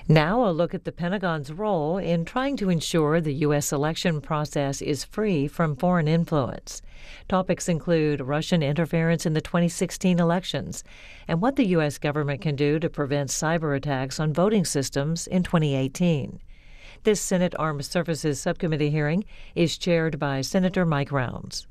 Now, a look at the Pentagon's role in trying to ensure the U.S. election process is free from foreign influence. Topics include Russian interference in the 2016 elections and what the U.S. government can do to prevent cyber attacks on voting systems in 2018. This Senate Armed Services Subcommittee hearing is chaired by Senator Mike Rounds.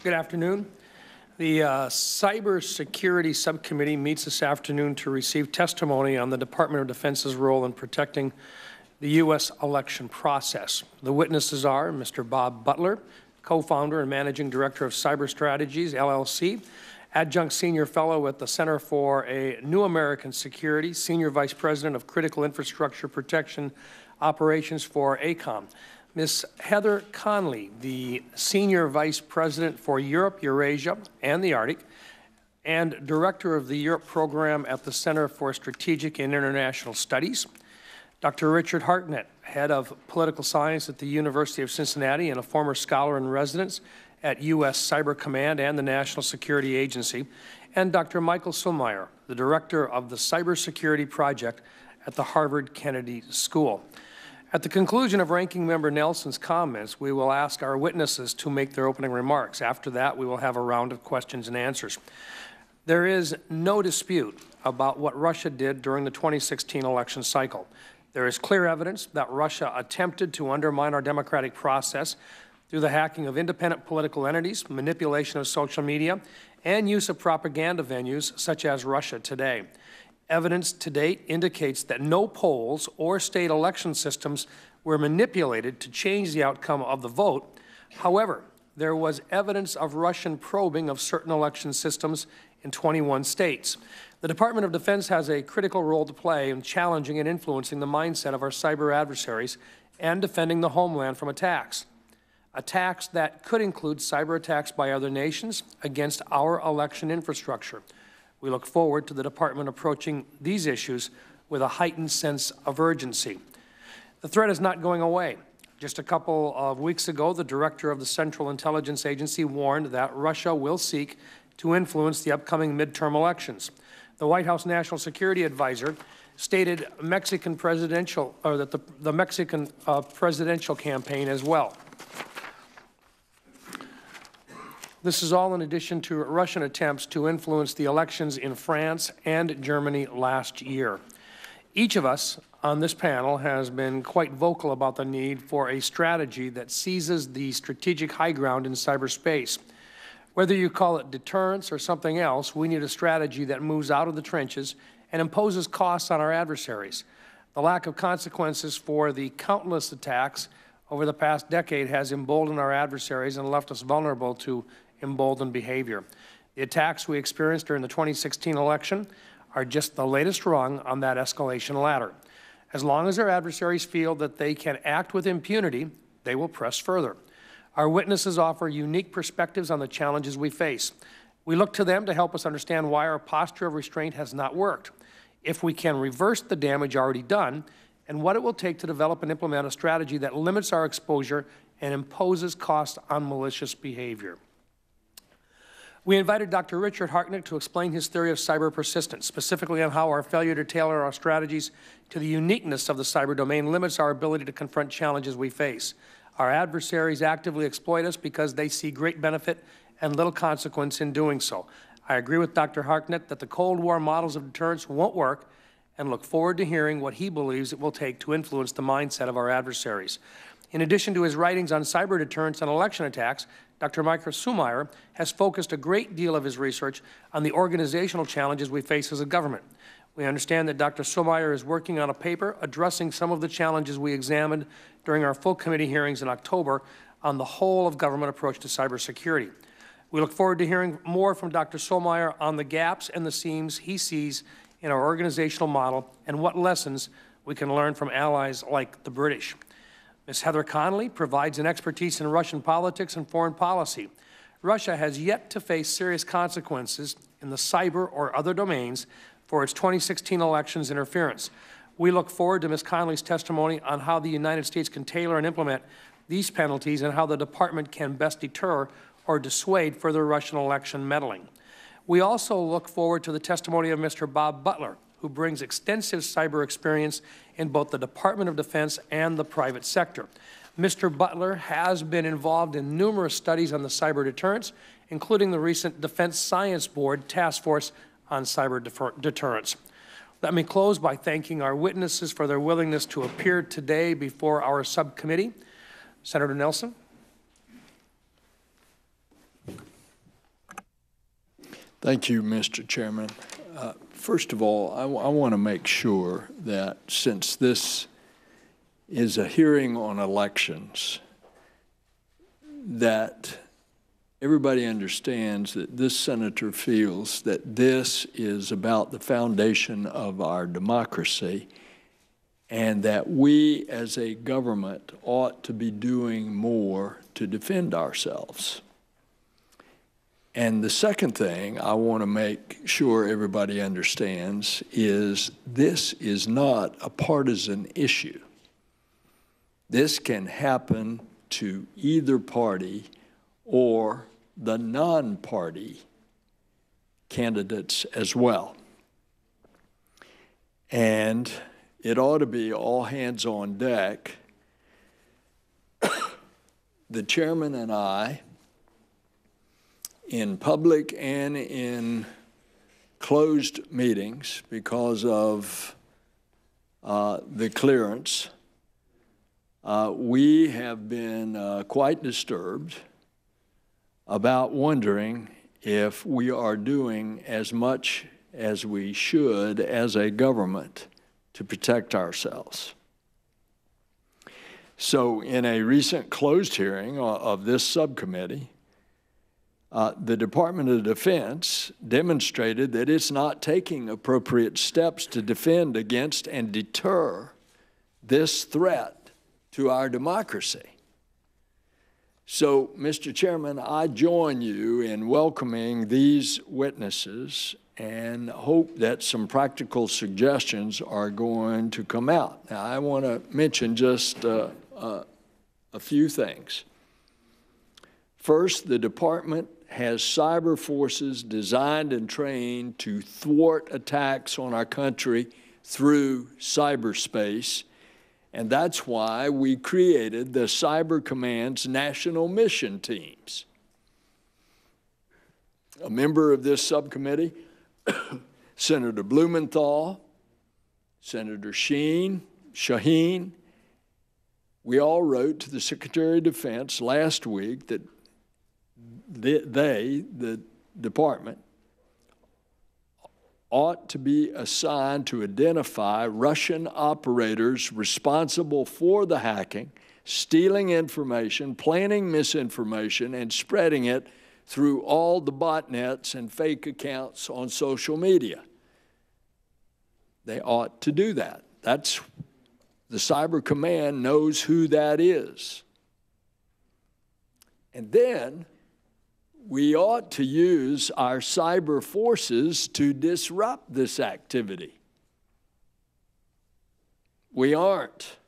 Good afternoon. The Cybersecurity Subcommittee meets this afternoon to receive testimony on the Department of Defense's role in protecting the U.S. election process. The witnesses are Mr. Bob Butler, co-founder and managing director of Cyber Strategies, LLC, adjunct senior fellow at the Center for a New American Security, senior vice president of critical infrastructure protection operations for ACOM. Ms. Heather Conley, the Senior Vice President for Europe, Eurasia, and the Arctic, and Director of the Europe Program at the Center for Strategic and International Studies. Dr. Richard Hartnett, Head of Political Science at the University of Cincinnati and a former scholar in residence at U.S. Cyber Command and the National Security Agency, and Dr. Michael Sulmeyer, the Director of the Cybersecurity Project at the Harvard Kennedy School. At the conclusion of Ranking Member Nelson's comments, we will ask our witnesses to make their opening remarks. After that, we will have a round of questions and answers. There is no dispute about what Russia did during the 2016 election cycle. There is clear evidence that Russia attempted to undermine our democratic process through the hacking of independent political entities, manipulation of social media, and use of propaganda venues such as Russia Today. Evidence to date indicates that no polls or state election systems were manipulated to change the outcome of the vote. However, there was evidence of Russian probing of certain election systems in 21 states. The Department of Defense has a critical role to play in challenging and influencing the mindset of our cyber adversaries and defending the homeland from attacks. Attacks that could include cyber attacks by other nations against our election infrastructure. We look forward to the Department approaching these issues with a heightened sense of urgency. The threat is not going away. Just a couple of weeks ago, the director of the Central Intelligence Agency warned that Russia will seek to influence the upcoming midterm elections. The White House National Security Advisor stated the Mexican presidential campaign as well. This is all in addition to Russian attempts to influence the elections in France and Germany last year. Each of us on this panel has been quite vocal about the need for a strategy that seizes the strategic high ground in cyberspace. Whether you call it deterrence or something else, we need a strategy that moves out of the trenches and imposes costs on our adversaries. The lack of consequences for the countless attacks over the past decade has emboldened our adversaries and left us vulnerable to emboldened behavior. The attacks we experienced during the 2016 election are just the latest rung on that escalation ladder. As long as our adversaries feel that they can act with impunity, they will press further. Our witnesses offer unique perspectives on the challenges we face. We look to them to help us understand why our posture of restraint has not worked, if we can reverse the damage already done, and what it will take to develop and implement a strategy that limits our exposure and imposes costs on malicious behavior. We invited Dr. Richard Hartnett to explain his theory of cyber persistence, specifically on how our failure to tailor our strategies to the uniqueness of the cyber domain limits our ability to confront challenges we face. Our adversaries actively exploit us because they see great benefit and little consequence in doing so. I agree with Dr. Hartnett that the Cold War models of deterrence won't work and look forward to hearing what he believes it will take to influence the mindset of our adversaries. In addition to his writings on cyber deterrence and election attacks, Dr. Michael Sulmeyer has focused a great deal of his research on the organizational challenges we face as a government. We understand that Dr. Sulmeyer is working on a paper addressing some of the challenges we examined during our full committee hearings in October on the whole of government approach to cybersecurity. We look forward to hearing more from Dr. Sulmeyer on the gaps and the seams he sees in our organizational model and what lessons We can learn from allies like the British. Ms. Heather Connolly provides an expertise in Russian politics and foreign policy. Russia has yet to face serious consequences in the cyber or other domains for its 2016 elections interference. We look forward to Ms. Connolly's testimony on how the United States can tailor and implement these penalties and how the Department can best deter or dissuade further Russian election meddling. We also look forward to the testimony of Mr. Bob Butler, who brings extensive cyber experience in both the Department of Defense and the private sector. Mr. Butler has been involved in numerous studies on the cyber deterrence, including the recent Defense Science Board Task Force on Cyber Deterrence. Let me close by thanking our witnesses for their willingness to appear today before our subcommittee. Senator Nelson. Thank you, Mr. Chairman. First of all, I want to make sure that since this is a hearing on elections, that everybody understands that this senator feels that this is about the foundation of our democracy and that we as a government ought to be doing more to defend ourselves. And the second thing I want to make sure everybody understands is this is not a partisan issue. This can happen to either party or the non-party candidates as well. And it ought to be all hands on deck. The chairman and I, in public and in closed meetings because of the clearance, we have been quite disturbed about wondering if we are doing as much as we should as a government to protect ourselves. So in a recent closed hearing of this subcommittee, the Department of Defense demonstrated that it's not taking appropriate steps to defend against and deter this threat to our democracy. So, Mr. Chairman, I join you in welcoming these witnesses and hope that some practical suggestions are going to come out. Now, I want to mention just a few things. First, the department has cyber forces designed and trained to thwart attacks on our country through cyberspace. And that's why we created the Cyber Command's national mission teams. A member of this subcommittee, Senator Blumenthal, Senator Shaheen, we all wrote to the Secretary of Defense last week that the department, ought to be assigned to identify Russian operators responsible for the hacking, stealing information, planning misinformation, and spreading it through all the botnets and fake accounts on social media. They ought to do that. That's the Cyber Command knows who that is. And then we ought to use our cyber forces to disrupt this activity. We aren't.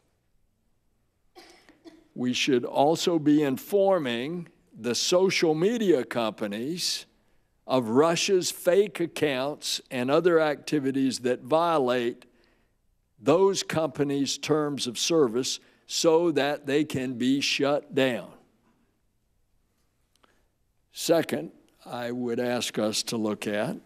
We should also be informing the social media companies of Russia's fake accounts and other activities that violate those companies' terms of service so that they can be shut down. Second, I would ask us to look at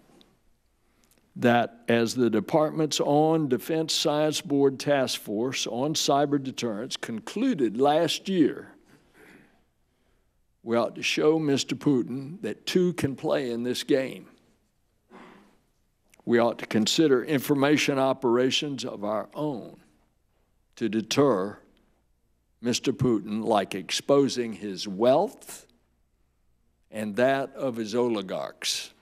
that as the Department's own Defense Science Board Task Force on Cyber Deterrence concluded last year, we ought to show Mr. Putin that two can play in this game. We ought to consider information operations of our own to deter Mr. Putin, like exposing his wealth and that of his oligarchs.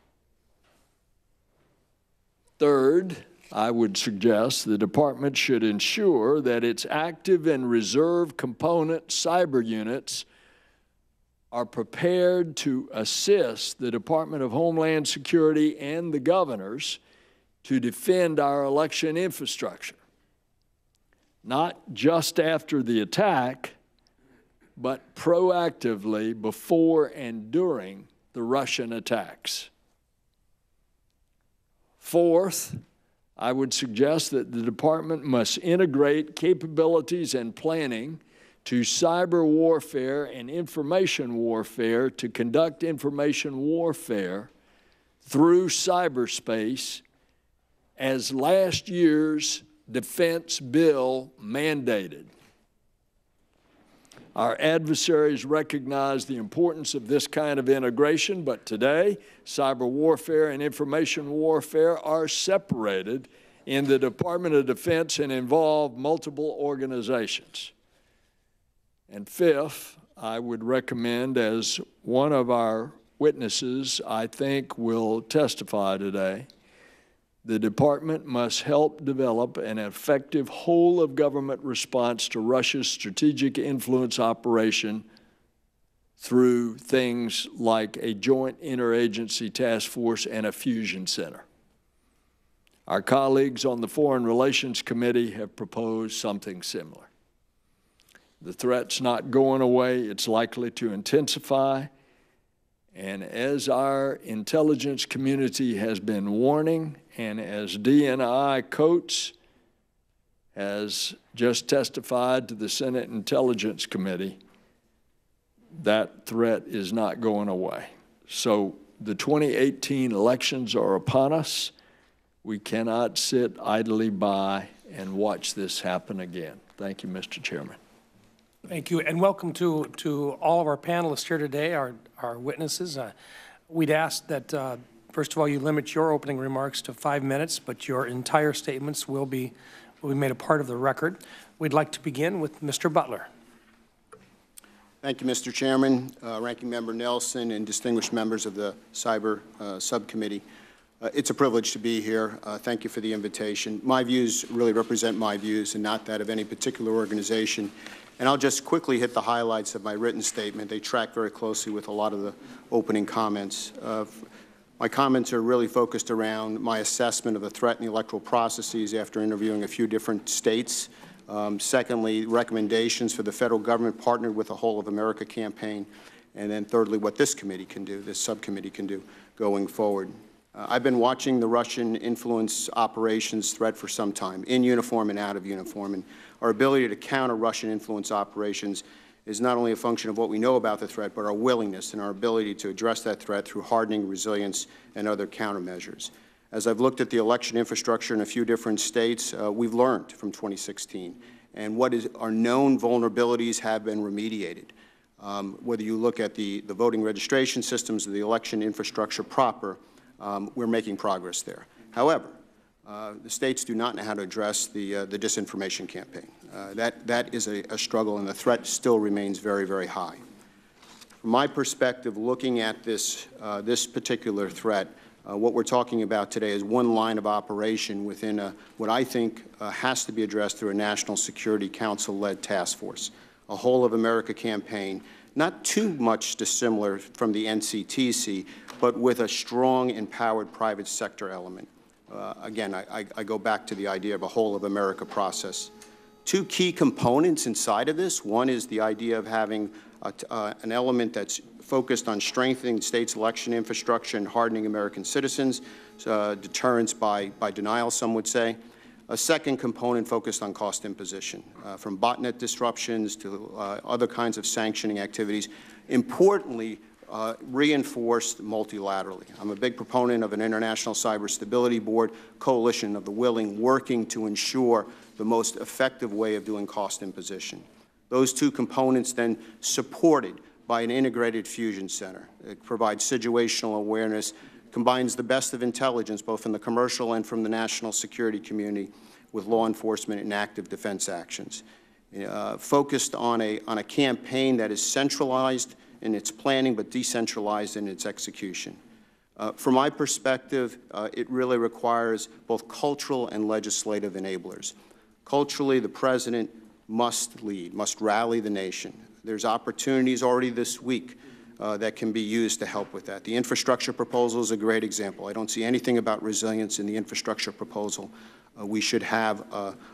Third, I would suggest the department should ensure that its active and reserve component cyber units are prepared to assist the Department of Homeland Security and the governors to defend our election infrastructure, not just after the attack, but proactively before and during the Russian attacks. Fourth, I would suggest that the department must integrate capabilities and planning to cyber warfare and information warfare to conduct information warfare through cyberspace, as last year's defense bill mandated. Our adversaries recognize the importance of this kind of integration, but today, cyber warfare and information warfare are separated in the Department of Defense and involve multiple organizations. And fifth, I would recommend, as one of our witnesses I think will testify today, the department must help develop an effective whole-of-government response to Russia's strategic influence operation through things like a joint interagency task force and a fusion center. Our colleagues on the Foreign Relations Committee have proposed something similar. The threat's not going away. It's likely to intensify. And as our intelligence community has been warning, and as DNI Coates has just testified to the Senate Intelligence Committee, that threat is not going away. So the 2018 elections are upon us. We cannot sit idly by and watch this happen again. Thank you, Mr. Chairman. Thank you, and welcome to all of our panelists here today, our witnesses. We'd ask that, first of all, you limit your opening remarks to 5 minutes, but your entire statements will be made a part of the record. We'd like to begin with Mr. Butler. Thank you, Mr. Chairman, Ranking Member Nelson, and distinguished members of the Cyber Subcommittee. It's a privilege to be here. Thank you for the invitation. My views really represent my views and not that of any particular organization. And I'll just quickly hit the highlights of my written statement. They track very closely with a lot of the opening comments. My comments are really focused around my assessment of the threat in the electoral processes after interviewing a few different states. Secondly, recommendations for the federal government partnered with the Whole of America campaign. And then thirdly, what this committee can do, this subcommittee can do going forward. I've been watching the Russian influence operations threat for some time, in uniform and out of uniform. And our ability to counter Russian influence operations is not only a function of what we know about the threat, but our willingness and our ability to address that threat through hardening, resilience, and other countermeasures. As I've looked at the election infrastructure in a few different states, we've learned from 2016. And what is our known vulnerabilities have been remediated. Whether you look at the voting registration systems or the election infrastructure proper, we're making progress there. However, the states do not know how to address the disinformation campaign. That is a struggle, and the threat still remains very, very high. From my perspective, looking at this particular threat, what we're talking about today is one line of operation within what I think has to be addressed through a National Security Council-led task force, a Whole of America campaign, not too much dissimilar from the NCTC, but with a strong, empowered private sector element. Again, I go back to the idea of a Whole of America process. Two key components inside of this. One is the idea of having an element that's focused on strengthening states' election infrastructure and hardening American citizens, deterrence by denial, some would say. A second component focused on cost imposition, from botnet disruptions to other kinds of sanctioning activities. Importantly, reinforced multilaterally. I'm a big proponent of an International Cyber Stability Board, coalition of the willing, working to ensure the most effective way of doing cost imposition. Those two components then supported by an integrated fusion center. It provides situational awareness, combines the best of intelligence, both from the commercial and from the national security community, with law enforcement and active defense actions. Focused on a campaign that is centralized in its planning, but decentralized in its execution. From my perspective, it really requires both cultural and legislative enablers. Culturally, the President must lead, must rally the nation. There's opportunities already this week that can be used to help with that. The infrastructure proposal is a great example. I don't see anything about resilience in the infrastructure proposal. We should have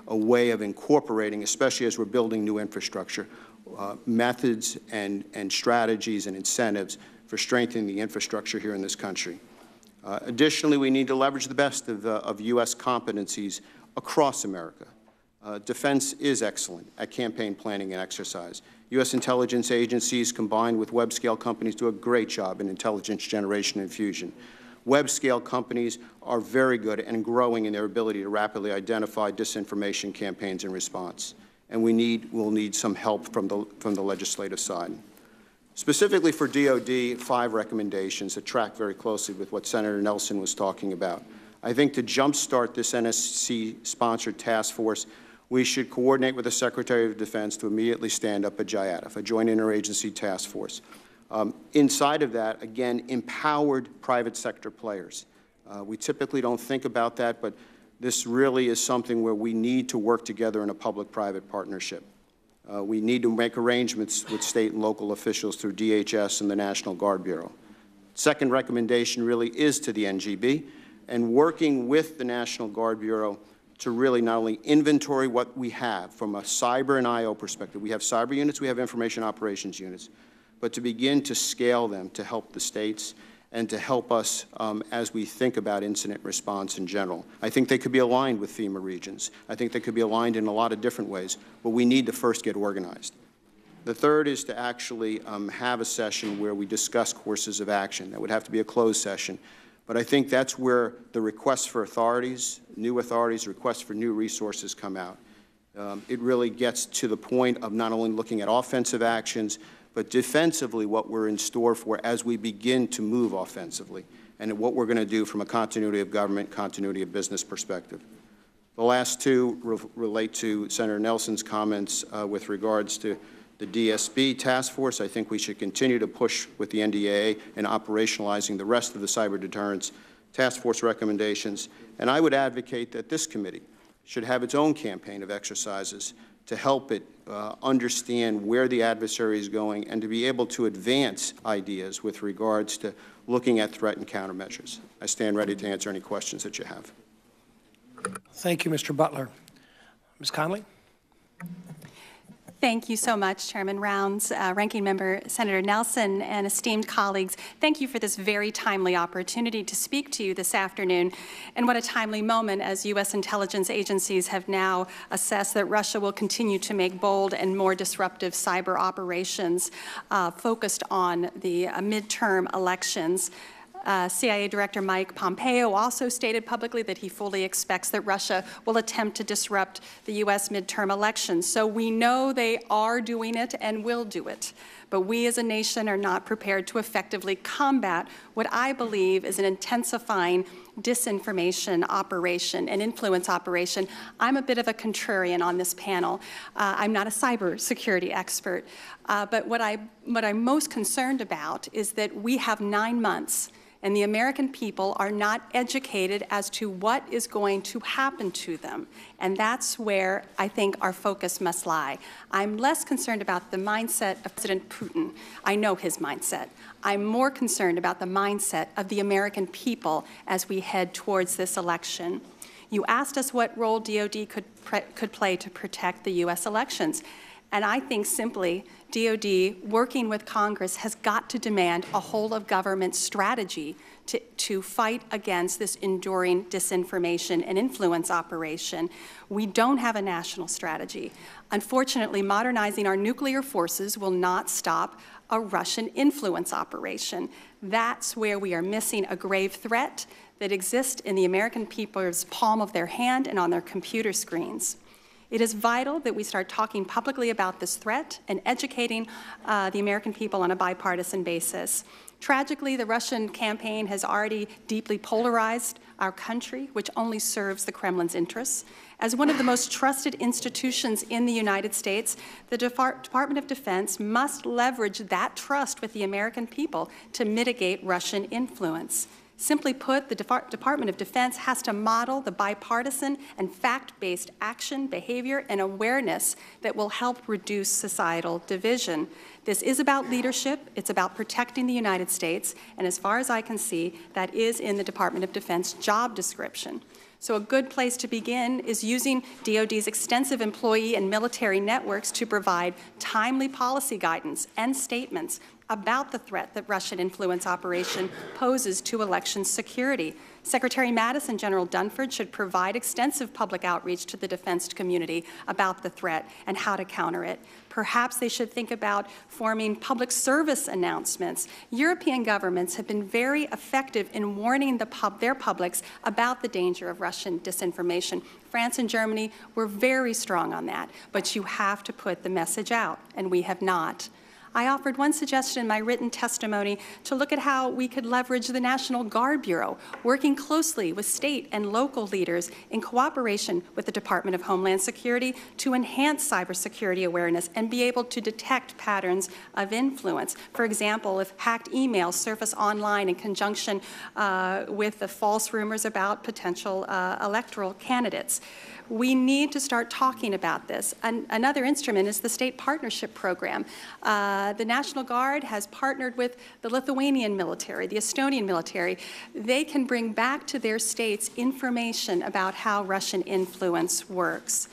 a way of incorporating, especially as we're building new infrastructure, methods and strategies and incentives for strengthening the infrastructure here in this country. Additionally, we need to leverage the best of U.S. competencies across America. Defense is excellent at campaign planning and exercise. U.S. intelligence agencies combined with web-scale companies do a great job in intelligence generation and fusion. Web-scale companies are very good and growing in their ability to rapidly identify disinformation campaigns in response. And we'll need some help from the legislative side. Specifically for DOD, 5 recommendations that track very closely with what Senator Nelson was talking about. I think to jumpstart this NSC-sponsored task force, we should coordinate with the Secretary of Defense to immediately stand up a JIATF, a Joint Interagency Task Force. Inside of that, again, empowered private sector players. We typically don't think about that, but this really is something where we need to work together in a public-private partnership. We need to make arrangements with state and local officials through DHS and the National Guard Bureau. Second recommendation really is to the NGB and working with the National Guard Bureau to really not only inventory what we have from a cyber and IO perspective. We have cyber units, we have information operations units, but to begin to scale them to help the states and to help us as we think about incident response in general. I think they could be aligned with FEMA regions. I think they could be aligned in a lot of different ways, but we need to first get organized. The third is to actually have a session where we discuss courses of action. That would have to be a closed session. But I think that's where the requests for authorities, new authorities, requests for new resources come out. It really gets to the point of not only looking at offensive actions, but defensively what we're in store for as we begin to move offensively, and what we're going to do from a continuity of government, continuity of business perspective. The last two relate to Senator Nelson's comments with regards to the DSB task force. I think we should continue to push with the NDAA in operationalizing the rest of the cyber deterrence task force recommendations. And I would advocate that this committee should have its own campaign of exercises to help it understand where the adversary is going and to be able to advance ideas with regards to looking at threat and countermeasures. I stand ready to answer any questions that you have. Thank you, Mr. Butler. Ms. Conley? Thank you so much, Chairman Rounds, Ranking Member Senator Nelson, and esteemed colleagues. Thank you for this very timely opportunity to speak to you this afternoon. And what a timely moment as U.S. intelligence agencies have now assessed that Russia will continue to make bold and more disruptive cyber operations focused on the midterm elections. CIA Director Mike Pompeo also stated publicly that he fully expects that Russia will attempt to disrupt the U.S. midterm elections. So we know they are doing it and will do it. But we as a nation are not prepared to effectively combat what I believe is an intensifying disinformation operation, an influence operation. I'm a bit of a contrarian on this panel. I'm not a cybersecurity expert. But what I'm most concerned about is that we have 9 months and the American people are not educated as to what is going to happen to them. And that's where I think our focus must lie. I'm less concerned about the mindset of President Putin. I know his mindset. I'm more concerned about the mindset of the American people as we head towards this election. You asked us what role DOD could play to protect the U.S. elections. And I think simply DOD, working with Congress, has got to demand a whole-of-government strategy to fight against this enduring disinformation and influence operation. We don't have a national strategy. Unfortunately, modernizing our nuclear forces will not stop a Russian influence operation. That's where we are missing a grave threat that exists in the American people's palm of their hand and on their computer screens. It is vital that we start talking publicly about this threat and educating the American people on a bipartisan basis. Tragically, the Russian campaign has already deeply polarized our country, which only serves the Kremlin's interests. As one of the most trusted institutions in the United States, the Department of Defense must leverage that trust with the American people to mitigate Russian influence. Simply put, the Department of Defense has to model the bipartisan and fact-based action, behavior, and awareness that will help reduce societal division. This is about leadership, it's about protecting the United States, and as far as I can see, that is in the Department of Defense job description. So a good place to begin is using DoD's extensive employee and military networks to provide timely policy guidance and statements about the threat that Russian influence operation poses to election security. Secretary Mattis and General Dunford should provide extensive public outreach to the defense community about the threat and how to counter it. Perhaps they should think about forming public service announcements. European governments have been very effective in warning their publics about the danger of Russian disinformation. France and Germany were very strong on that, but you have to put the message out, and we have not. I offered one suggestion in my written testimony to look at how we could leverage the National Guard Bureau, working closely with state and local leaders in cooperation with the Department of Homeland Security to enhance cybersecurity awareness and be able to detect patterns of influence. For example, if hacked emails surface online in conjunction with the false rumors about potential electoral candidates. We need to start talking about this. Another instrument is the State Partnership Program. The National Guard has partnered with the Lithuanian military, the Estonian military. They can bring back to their states information about how Russian influence works.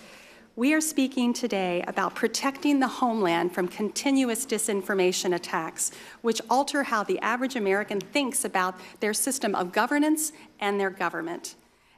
We are speaking today about protecting the homeland from continuous disinformation attacks, which alter how the average American thinks about their system of governance and their government.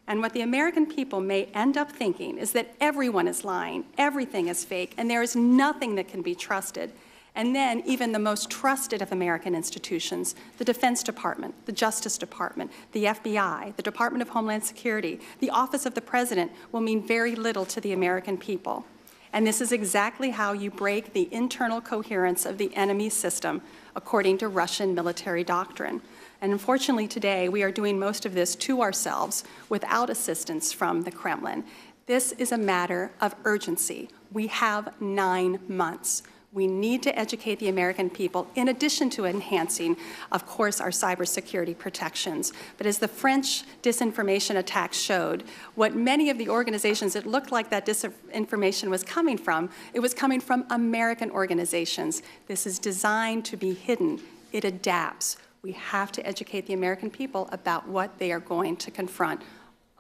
And what the American people may end up thinking is that everyone is lying, everything is fake, and there is nothing that can be trusted. And then even the most trusted of American institutions, the Defense Department, the Justice Department, the FBI, the Department of Homeland Security, the Office of the President will mean very little to the American people. And this is exactly how you break the internal coherence of the enemy system, according to Russian military doctrine. And unfortunately today, we are doing most of this to ourselves without assistance from the Kremlin. This is a matter of urgency. We have 9 months. We need to educate the American people, in addition to enhancing, of course, our cybersecurity protections. But as the French disinformation attacks showed, what many of the organizations it looked like that disinformation was coming from, it was coming from American organizations. This is designed to be hidden. It adapts. We have to educate the American people about what they are going to confront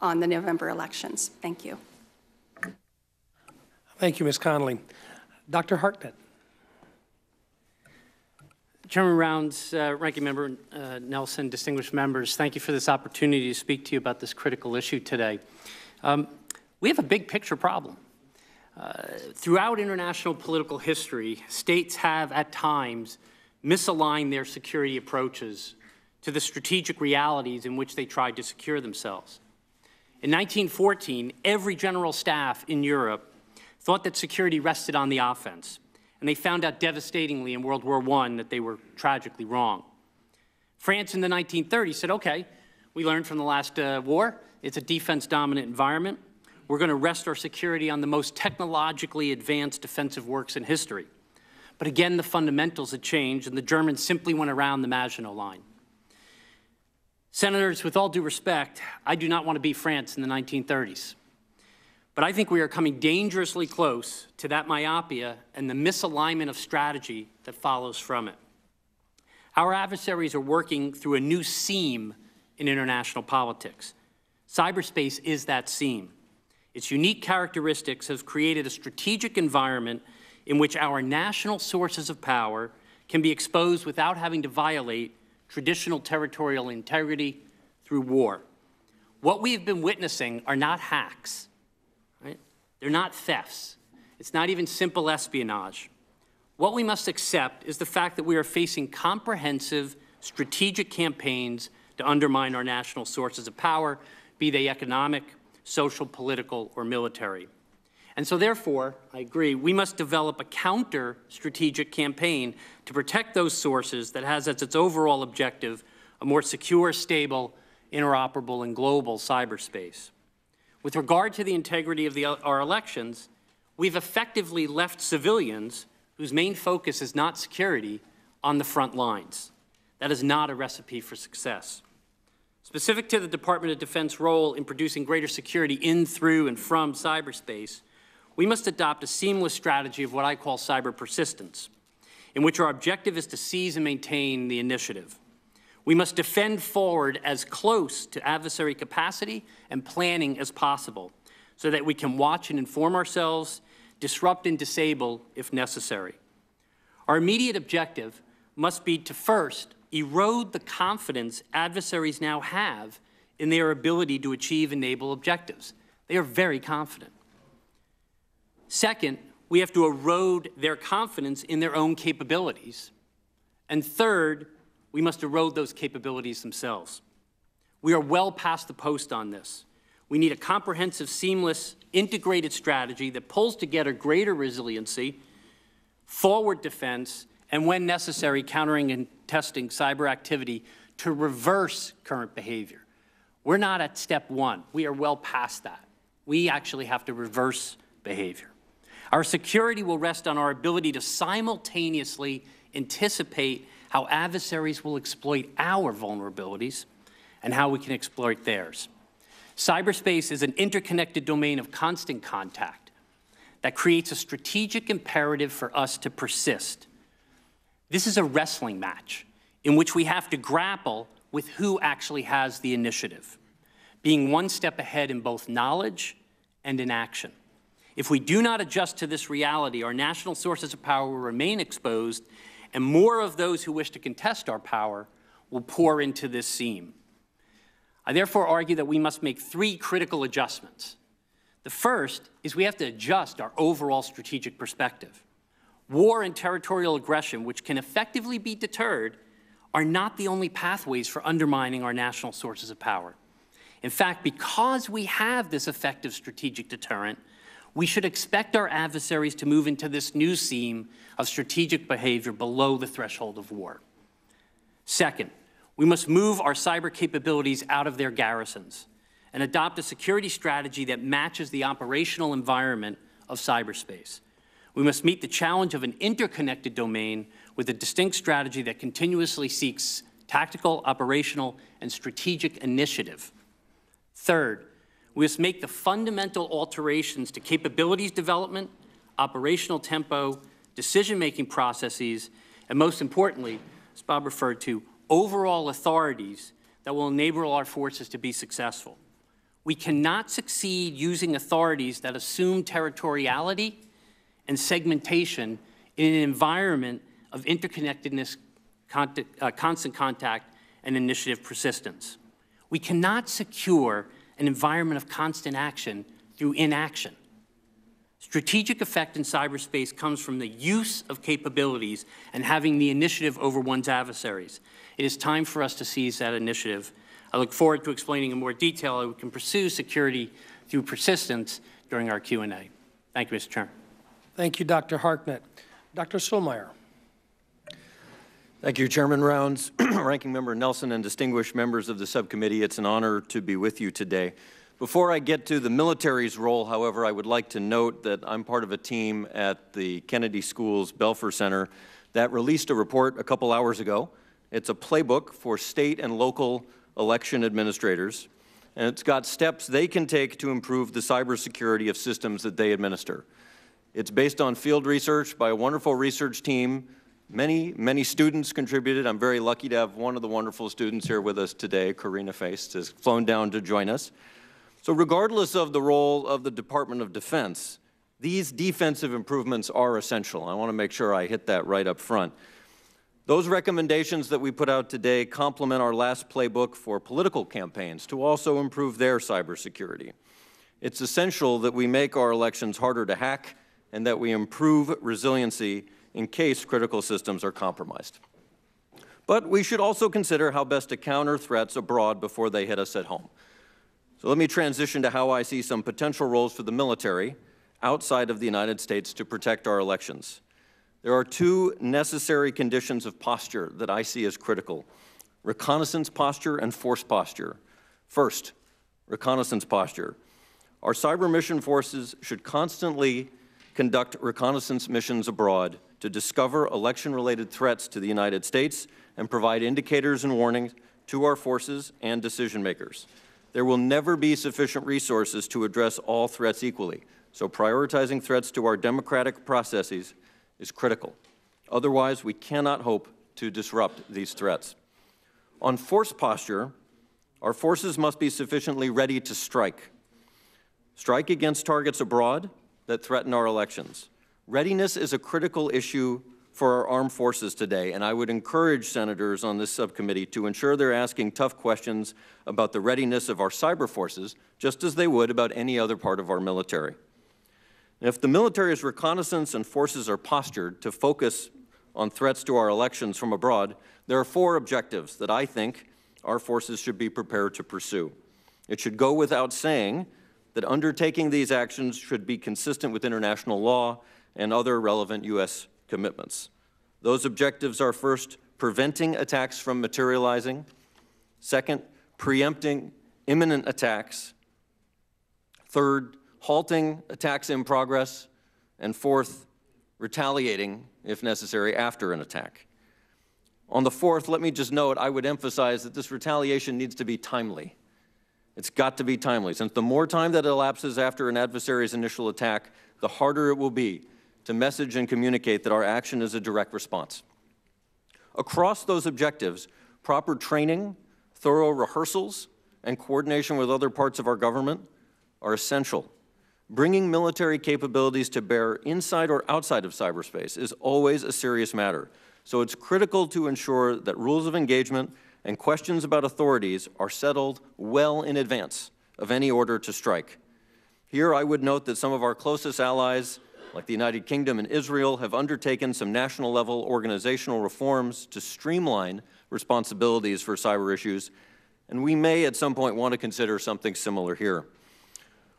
on the November elections. Thank you. Thank you, Ms. Connolly. Dr. Hartnett. Chairman Rounds, Ranking Member Nelson, distinguished members, thank you for this opportunity to speak to you about this critical issue today. We have a big picture problem. Throughout international political history, states have at times misaligned their security approaches to the strategic realities in which they tried to secure themselves. In 1914, every general staff in Europe thought that security rested on the offense, and they found out devastatingly in World War I that they were tragically wrong. France in the 1930s said, okay, we learned from the last war, it's a defense-dominant environment. We're going to rest our security on the most technologically advanced defensive works in history. But again, the fundamentals had changed, and the Germans simply went around the Maginot Line. Senators, with all due respect, I do not want to be France in the 1930s. But I think we are coming dangerously close to that myopia and the misalignment of strategy that follows from it. Our adversaries are working through a new seam in international politics. Cyberspace is that seam. Its unique characteristics have created a strategic environment in which our national sources of power can be exposed without having to violate traditional territorial integrity through war. What we have been witnessing are not hacks, right? They're not thefts. It's not even simple espionage. What we must accept is the fact that we are facing comprehensive strategic campaigns to undermine our national sources of power, be they economic, social, political, or military. And so therefore, I agree, we must develop a counter-strategic campaign to protect those sources that has as its overall objective a more secure, stable, interoperable, and global cyberspace. With regard to the integrity of our elections, we've effectively left civilians whose main focus is not security on the front lines. That is not a recipe for success. Specific to the Department of Defense role in producing greater security in, through, and from cyberspace, we must adopt a seamless strategy of what I call cyber persistence, in which our objective is to seize and maintain the initiative. We must defend forward as close to adversary capacity and planning as possible so that we can watch and inform ourselves, disrupt and disable if necessary. Our immediate objective must be to first erode the confidence adversaries now have in their ability to achieve and enable objectives. They are very confident. Second, we have to erode their confidence in their own capabilities. And third, we must erode those capabilities themselves. We are well past the post on this. We need a comprehensive, seamless, integrated strategy that pulls together greater resiliency, forward defense, and when necessary, countering and testing cyber activity to reverse current behavior. We're not at step one. We are well past that. We actually have to reverse behavior. Our security will rest on our ability to simultaneously anticipate how adversaries will exploit our vulnerabilities and how we can exploit theirs. Cyberspace is an interconnected domain of constant contact that creates a strategic imperative for us to persist. This is a wrestling match in which we have to grapple with who actually has the initiative, being one step ahead in both knowledge and in action. If we do not adjust to this reality, our national sources of power will remain exposed, and more of those who wish to contest our power will pour into this seam. I therefore argue that we must make three critical adjustments. The first is we have to adjust our overall strategic perspective. War and territorial aggression, which can effectively be deterred, are not the only pathways for undermining our national sources of power. In fact, because we have this effective strategic deterrent, we should expect our adversaries to move into this new seam of strategic behavior below the threshold of war. Second, we must move our cyber capabilities out of their garrisons and adopt a security strategy that matches the operational environment of cyberspace. We must meet the challenge of an interconnected domain with a distinct strategy that continuously seeks tactical, operational, and strategic initiative. Third, we must make the fundamental alterations to capabilities development, operational tempo, decision-making processes, and most importantly, as Bob referred to, overall authorities that will enable our forces to be successful. We cannot succeed using authorities that assume territoriality and segmentation in an environment of interconnectedness, constant contact, and initiative persistence. We cannot secure an environment of constant action through inaction. Strategic effect in cyberspace comes from the use of capabilities and having the initiative over one's adversaries. It is time for us to seize that initiative. I look forward to explaining in more detail how we can pursue security through persistence during our Q&A. Thank you, Mr. Chairman. Thank you, Dr. Harknett. Dr. Solmeyer. Thank you, Chairman Rounds, Ranking Member Nelson, and distinguished members of the subcommittee. It's an honor to be with you today. Before I get to the military's role, however, I would like to note that I'm part of a team at the Kennedy School's Belfer Center that released a report a couple hours ago. It's a playbook for state and local election administrators, and it's got steps they can take to improve the cybersecurity of systems that they administer. It's based on field research by a wonderful research team. Many students contributed. I'm very lucky to have one of the wonderful students here with us today, Karina Feist, has flown down to join us. So regardless of the role of the Department of Defense, these defensive improvements are essential. I want to make sure I hit that right up front. Those recommendations that we put out today complement our last playbook for political campaigns to also improve their cybersecurity. It's essential that we make our elections harder to hack and that we improve resiliency in case critical systems are compromised. But we should also consider how best to counter threats abroad before they hit us at home. So let me transition to how I see some potential roles for the military outside of the United States to protect our elections. There are two necessary conditions of posture that I see as critical: reconnaissance posture and force posture. First, reconnaissance posture. Our cyber mission forces should constantly conduct reconnaissance missions abroad to discover election-related threats to the United States and provide indicators and warnings to our forces and decision makers. There will never be sufficient resources to address all threats equally, so prioritizing threats to our democratic processes is critical. Otherwise, we cannot hope to disrupt these threats. On force posture, our forces must be sufficiently ready to strike. Strike against targets abroad that threaten our elections. Readiness is a critical issue for our armed forces today, and I would encourage senators on this subcommittee to ensure they're asking tough questions about the readiness of our cyber forces, just as they would about any other part of our military. And if the military's reconnaissance and forces are postured to focus on threats to our elections from abroad, there are 4 objectives that I think our forces should be prepared to pursue. It should go without saying that undertaking these actions should be consistent with international law and other relevant U.S. commitments. Those objectives are, first, preventing attacks from materializing; second, preempting imminent attacks; third, halting attacks in progress; and fourth, retaliating, if necessary, after an attack. On the fourth, let me just note, I would emphasize that this retaliation needs to be timely. It's got to be timely, since the more time that elapses after an adversary's initial attack, the harder it will be to message and communicate that our action is a direct response. Across those objectives, proper training, thorough rehearsals, and coordination with other parts of our government are essential. Bringing military capabilities to bear inside or outside of cyberspace is always a serious matter, so it's critical to ensure that rules of engagement and questions about authorities are settled well in advance of any order to strike. Here, I would note that some of our closest allies, like the United Kingdom and Israel, have undertaken some national-level organizational reforms to streamline responsibilities for cyber issues, and we may at some point want to consider something similar here.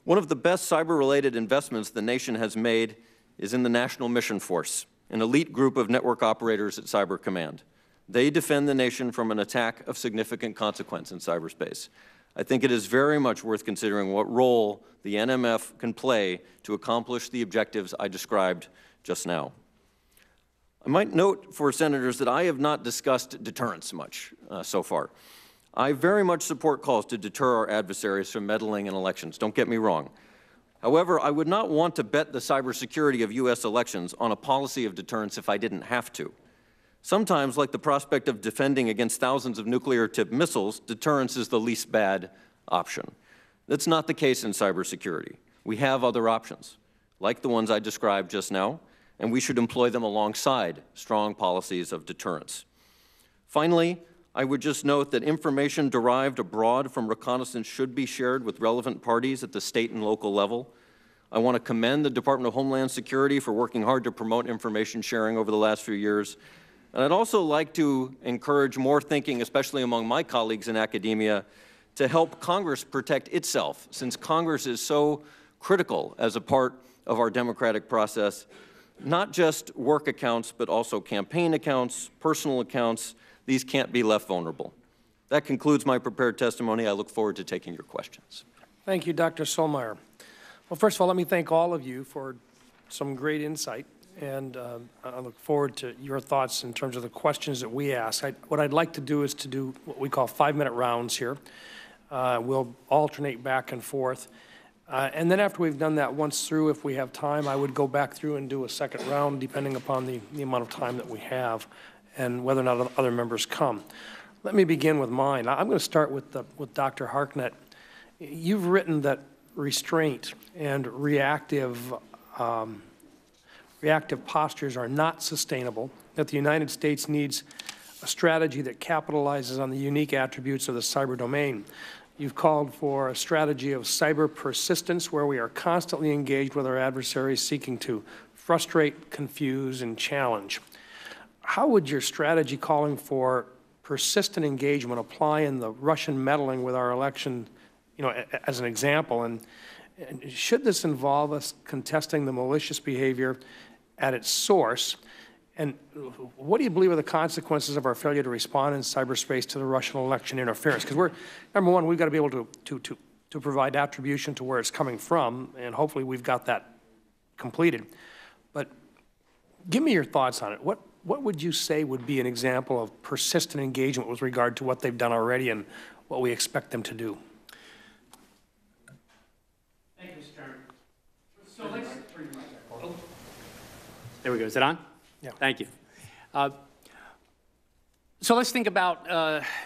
One of the best cyber-related investments the nation has made is in the National Mission Force, an elite group of network operators at Cyber Command. They defend the nation from an attack of significant consequence in cyberspace. I think it is very much worth considering what role the NMF can play to accomplish the objectives I described just now. I might note for senators that I have not discussed deterrence much so far. I very much support calls to deter our adversaries from meddling in elections, don't get me wrong. However, I would not want to bet the cybersecurity of U.S. elections on a policy of deterrence if I didn't have to. Sometimes, like the prospect of defending against thousands of nuclear-tipped missiles, deterrence is the least bad option. That's not the case in cybersecurity. We have other options, like the ones I described just now, and we should employ them alongside strong policies of deterrence. Finally, I would just note that information derived abroad from reconnaissance should be shared with relevant parties at the state and local level. I want to commend the Department of Homeland Security for working hard to promote information sharing over the last few years. And I'd also like to encourage more thinking, especially among my colleagues in academia, to help Congress protect itself, since Congress is so critical as a part of our democratic process. Not just work accounts, but also campaign accounts, personal accounts. These can't be left vulnerable. That concludes my prepared testimony. I look forward to taking your questions. Thank you, Dr. Solmeyer. Well, first of all, let me thank all of you for some great insight, and I look forward to your thoughts in terms of the questions that we ask. What I'd like to do is to do what we call 5-minute rounds here. We'll alternate back and forth. And then after we've done that once through, if we have time, I would go back through and do a second round, depending upon the amount of time that we have and whether or not other members come. Let me begin with mine. I'm going to start with Dr. Harknett. You've written that restraint and reactive postures are not sustainable, that the United States needs a strategy that capitalizes on the unique attributes of the cyber domain. You've called for a strategy of cyber persistence, where we are constantly engaged with our adversaries seeking to frustrate, confuse, and challenge. How would your strategy calling for persistent engagement apply in the Russian meddling with our election, as an example? And should this involve us contesting the malicious behavior at its source? And what do you believe are the consequences of our failure to respond in cyberspace to the Russian election interference? Because number one, we've got to be able to provide attribution to where it's coming from, and hopefully we've got that completed. But give me your thoughts on it. what would you say would be an example of persistent engagement with regard to what they've done already and what we expect them to do? Thank you, Mr. Chairman. So let's... There we go. Is it on? Yeah. Thank you. So let's think about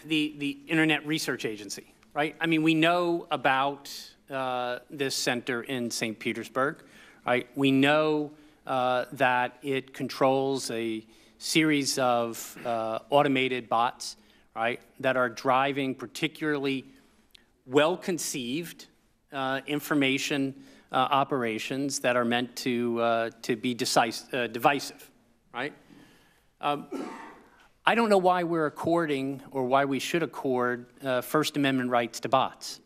the Internet Research Agency, right? I mean, we know about this center in St. Petersburg, right? We know that it controls a series of automated bots, right, that are driving particularly well-conceived information operations that are meant to be divisive, right? I don't know why we're according or why we should accord First Amendment rights to bots,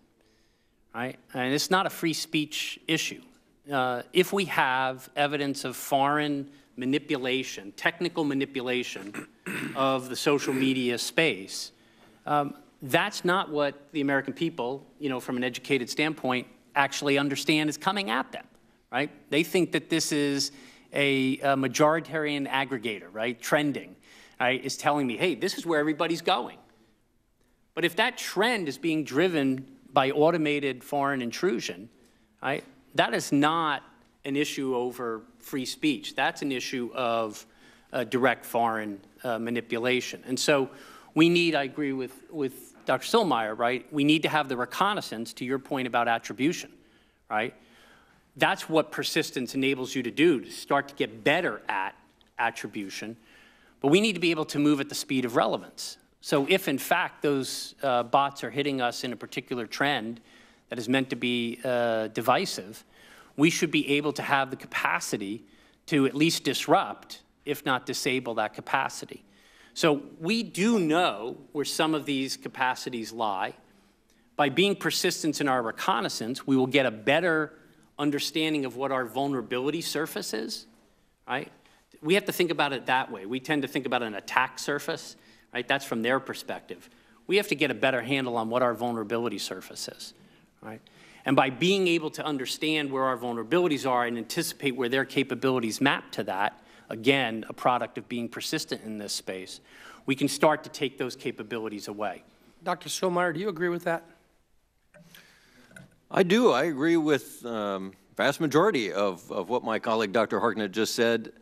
right? And it's not a free speech issue. If we have evidence of foreign manipulation, technical manipulation of the social media space, that's not what the American people, you know, from an educated standpoint, actually understand is coming at them, right? They think that this is a majoritarian aggregator, right? Trending, right? Is telling me, hey, this is where everybody's going. But if that trend is being driven by automated foreign intrusion, right, that is not an issue over free speech. That's an issue of direct foreign manipulation. And so we need, I agree with Dr. Stillmeyer, right? We need to have the reconnaissance, to your point about attribution, right? That's what persistence enables you to do, to start to get better at attribution. But we need to be able to move at the speed of relevance. So if, in fact, those bots are hitting us in a particular trend that is meant to be divisive, we should be able to have the capacity to at least disrupt, if not disable that capacity. So we do know where some of these capacities lie. By being persistent in our reconnaissance, we will get a better understanding of what our vulnerability surface is, right? We have to think about it that way. We tend to think about an attack surface, right? That's from their perspective. We have to get a better handle on what our vulnerability surface is, right? And by being able to understand where our vulnerabilities are and anticipate where their capabilities map to that, again, a product of being persistent in this space, we can start to take those capabilities away. Dr. Stillmeyer, do you agree with that? I do. I agree with vast majority of what my colleague Dr. Harknett just said.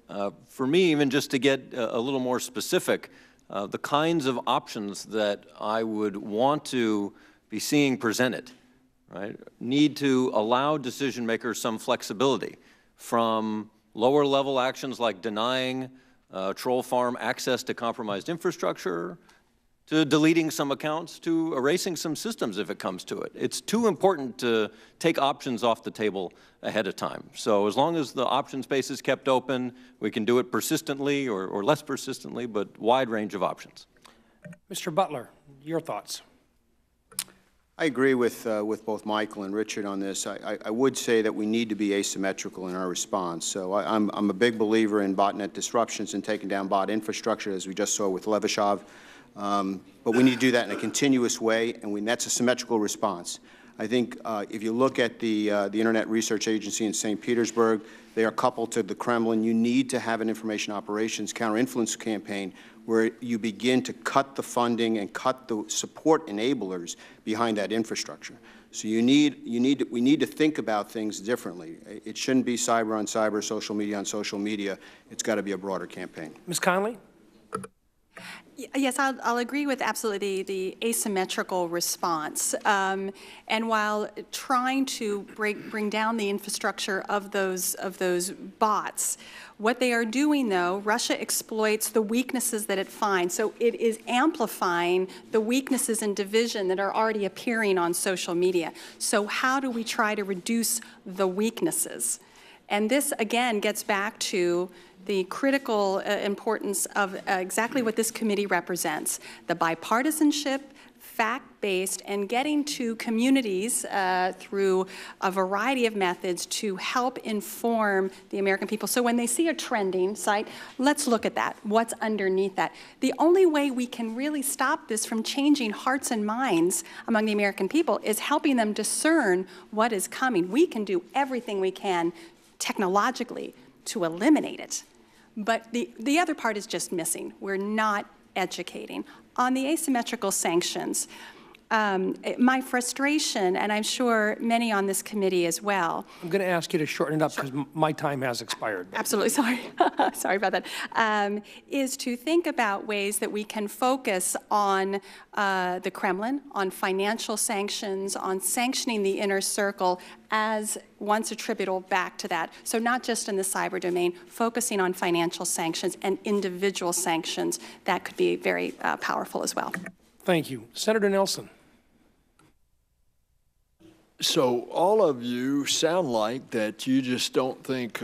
For me, even just to get a little more specific, the kinds of options that I would want to be seeing presented, right, need to allow decision makers some flexibility, from lower level actions like denying troll farm access to compromised infrastructure, to deleting some accounts, to erasing some systems if it comes to it. It's too important to take options off the table ahead of time. So as long as the option space is kept open, we can do it persistently or less persistently, but wide range of options. Mr. Butler, your thoughts? I agree with both Michael and Richard on this. I would say that we need to be asymmetrical in our response. So I'm a big believer in botnet disruptions and taking down bot infrastructure, as we just saw with Levashov. But we need to do that in a continuous way, and that's a symmetrical response. I think if you look at the Internet Research Agency in St. Petersburg, they are coupled to the Kremlin. You need to have an information operations counter-influence campaign where you begin to cut the funding and cut the support enablers behind that infrastructure. So we need to think about things differently. It shouldn't be cyber on cyber, social media on social media. It's got to be a broader campaign. Ms. Conley? Yes, I'll agree with absolutely the asymmetrical response. And while trying to bring down the infrastructure of those bots, what they are doing, though, Russia exploits the weaknesses that it finds. So it is amplifying the weaknesses and division that are already appearing on social media. So how do we try to reduce the weaknesses? And this, again, gets back to the critical importance of exactly what this committee represents, the bipartisanship, fact-based, and getting to communities through a variety of methods to help inform the American people. So when they see a trending site, let's look at that. What's underneath that? The only way we can really stop this from changing hearts and minds among the American people is helping them discern what is coming. We can do everything we can technologically to eliminate it. But the other part is just missing. We're not educating. On the asymmetrical sanctions, my frustration, and I'm sure many on this committee as well. I'm going to ask you to shorten it up because my time has expired. Absolutely, sorry. Sorry about that. Is to think about ways that we can focus on the Kremlin, on financial sanctions, on sanctioning the inner circle as once attributable back to that. So not just in the cyber domain, focusing on financial sanctions and individual sanctions, that could be very powerful as well. Thank you. Senator Nelson. So all of you sound like that you just don't think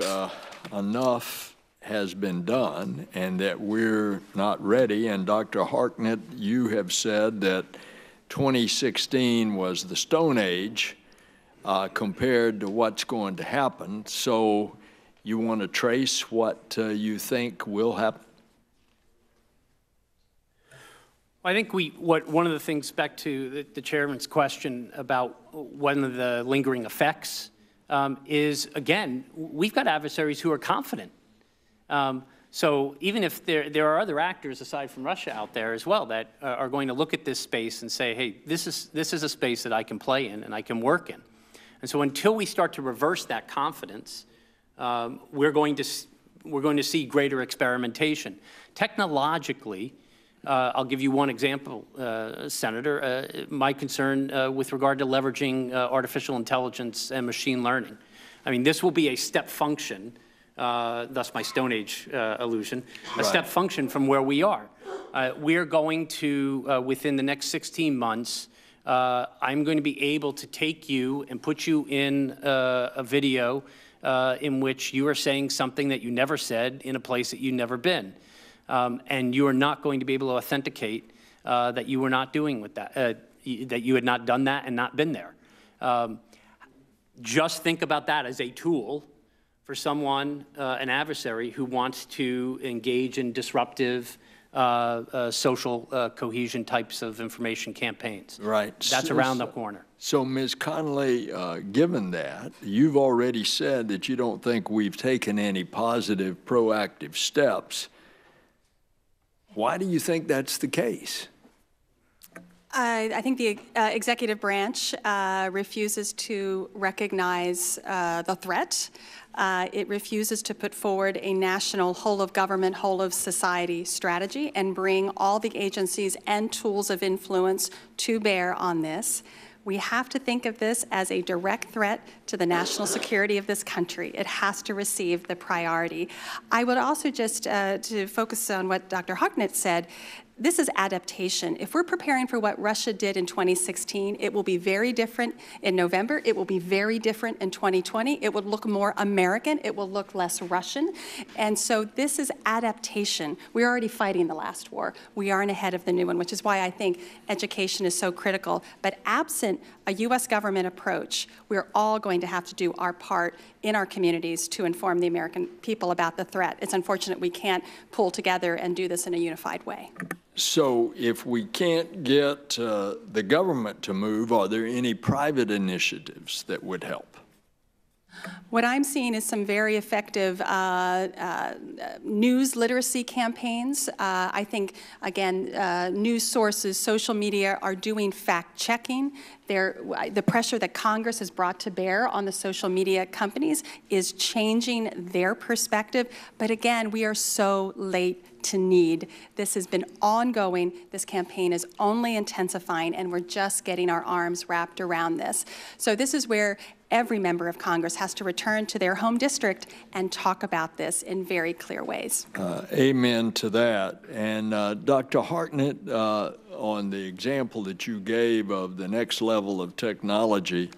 enough has been done and that we're not ready. And Dr. Harknett, you have said that 2016 was the Stone Age compared to what's going to happen. So you want to trace what you think will happen? I think one of the things, back to the chairman's question about one of the lingering effects, is, again, we've got adversaries who are confident. So even if there are other actors aside from Russia out there as well that are going to look at this space and say, hey, this is a space that I can play in and I can work in. And so until we start to reverse that confidence, we're going to see greater experimentation. Technologically, I'll give you one example, Senator. My concern with regard to leveraging artificial intelligence and machine learning. I mean, this will be a step function, thus my Stone Age allusion, a step function from where we are. We're going to, within the next 16 months, I'm going to be able to take you and put you in a video in which you are saying something that you never said in a place that you've never been. And you are not going to be able to authenticate that you were not doing with that, that you had not done that and not been there. Just think about that as a tool for someone, an adversary, who wants to engage in disruptive social cohesion types of information campaigns. Right. That's around the corner. So, Ms. Connolly, given that, you've already said that you don't think we've taken any positive, proactive steps. Why do you think that's the case? I think the executive branch refuses to recognize the threat. It refuses to put forward a national whole-of-government, whole-of-society strategy and bring all the agencies and tools of influence to bear on this. We have to think of this as a direct threat to the national security of this country. It has to receive the priority. I would also just, to focus on what Dr. Harknett said, this is adaptation. If we're preparing for what Russia did in 2016, it will be very different in November. It will be very different in 2020. It would look more American. It will look less Russian. And so this is adaptation. We're already fighting the last war. We aren't ahead of the new one, which is why I think education is so critical. But absent a U.S. government approach, we're all going to have to do our part in our communities to inform the American people about the threat. It's unfortunate we can't pull together and do this in a unified way. So if we can't get the government to move, are there any private initiatives that would help? What I'm seeing is some very effective news literacy campaigns. I think, again, news sources, social media are doing fact-checking. The pressure that Congress has brought to bear on the social media companies is changing their perspective. But again, we are so late to need. This has been ongoing. This campaign is only intensifying, and we're just getting our arms wrapped around this. So this is where every member of Congress has to return to their home district and talk about this in very clear ways. Amen to that. And Dr. Harknett, on the example that you gave of the next level of technology,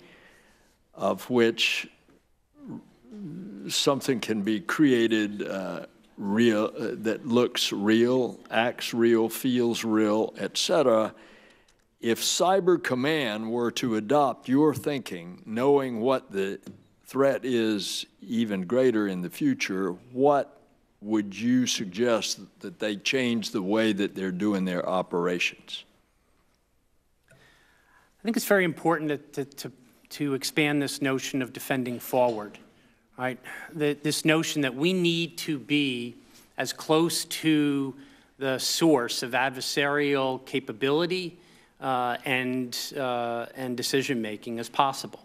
of which something can be created real, that looks real, acts real, feels real, etc. If Cyber Command were to adopt your thinking, knowing what the threat is even greater in the future, what would you suggest that they change the way that they're doing their operations? I think it's very important to expand this notion of defending forward, right? This notion that we need to be as close to the source of adversarial capability and decision-making as possible.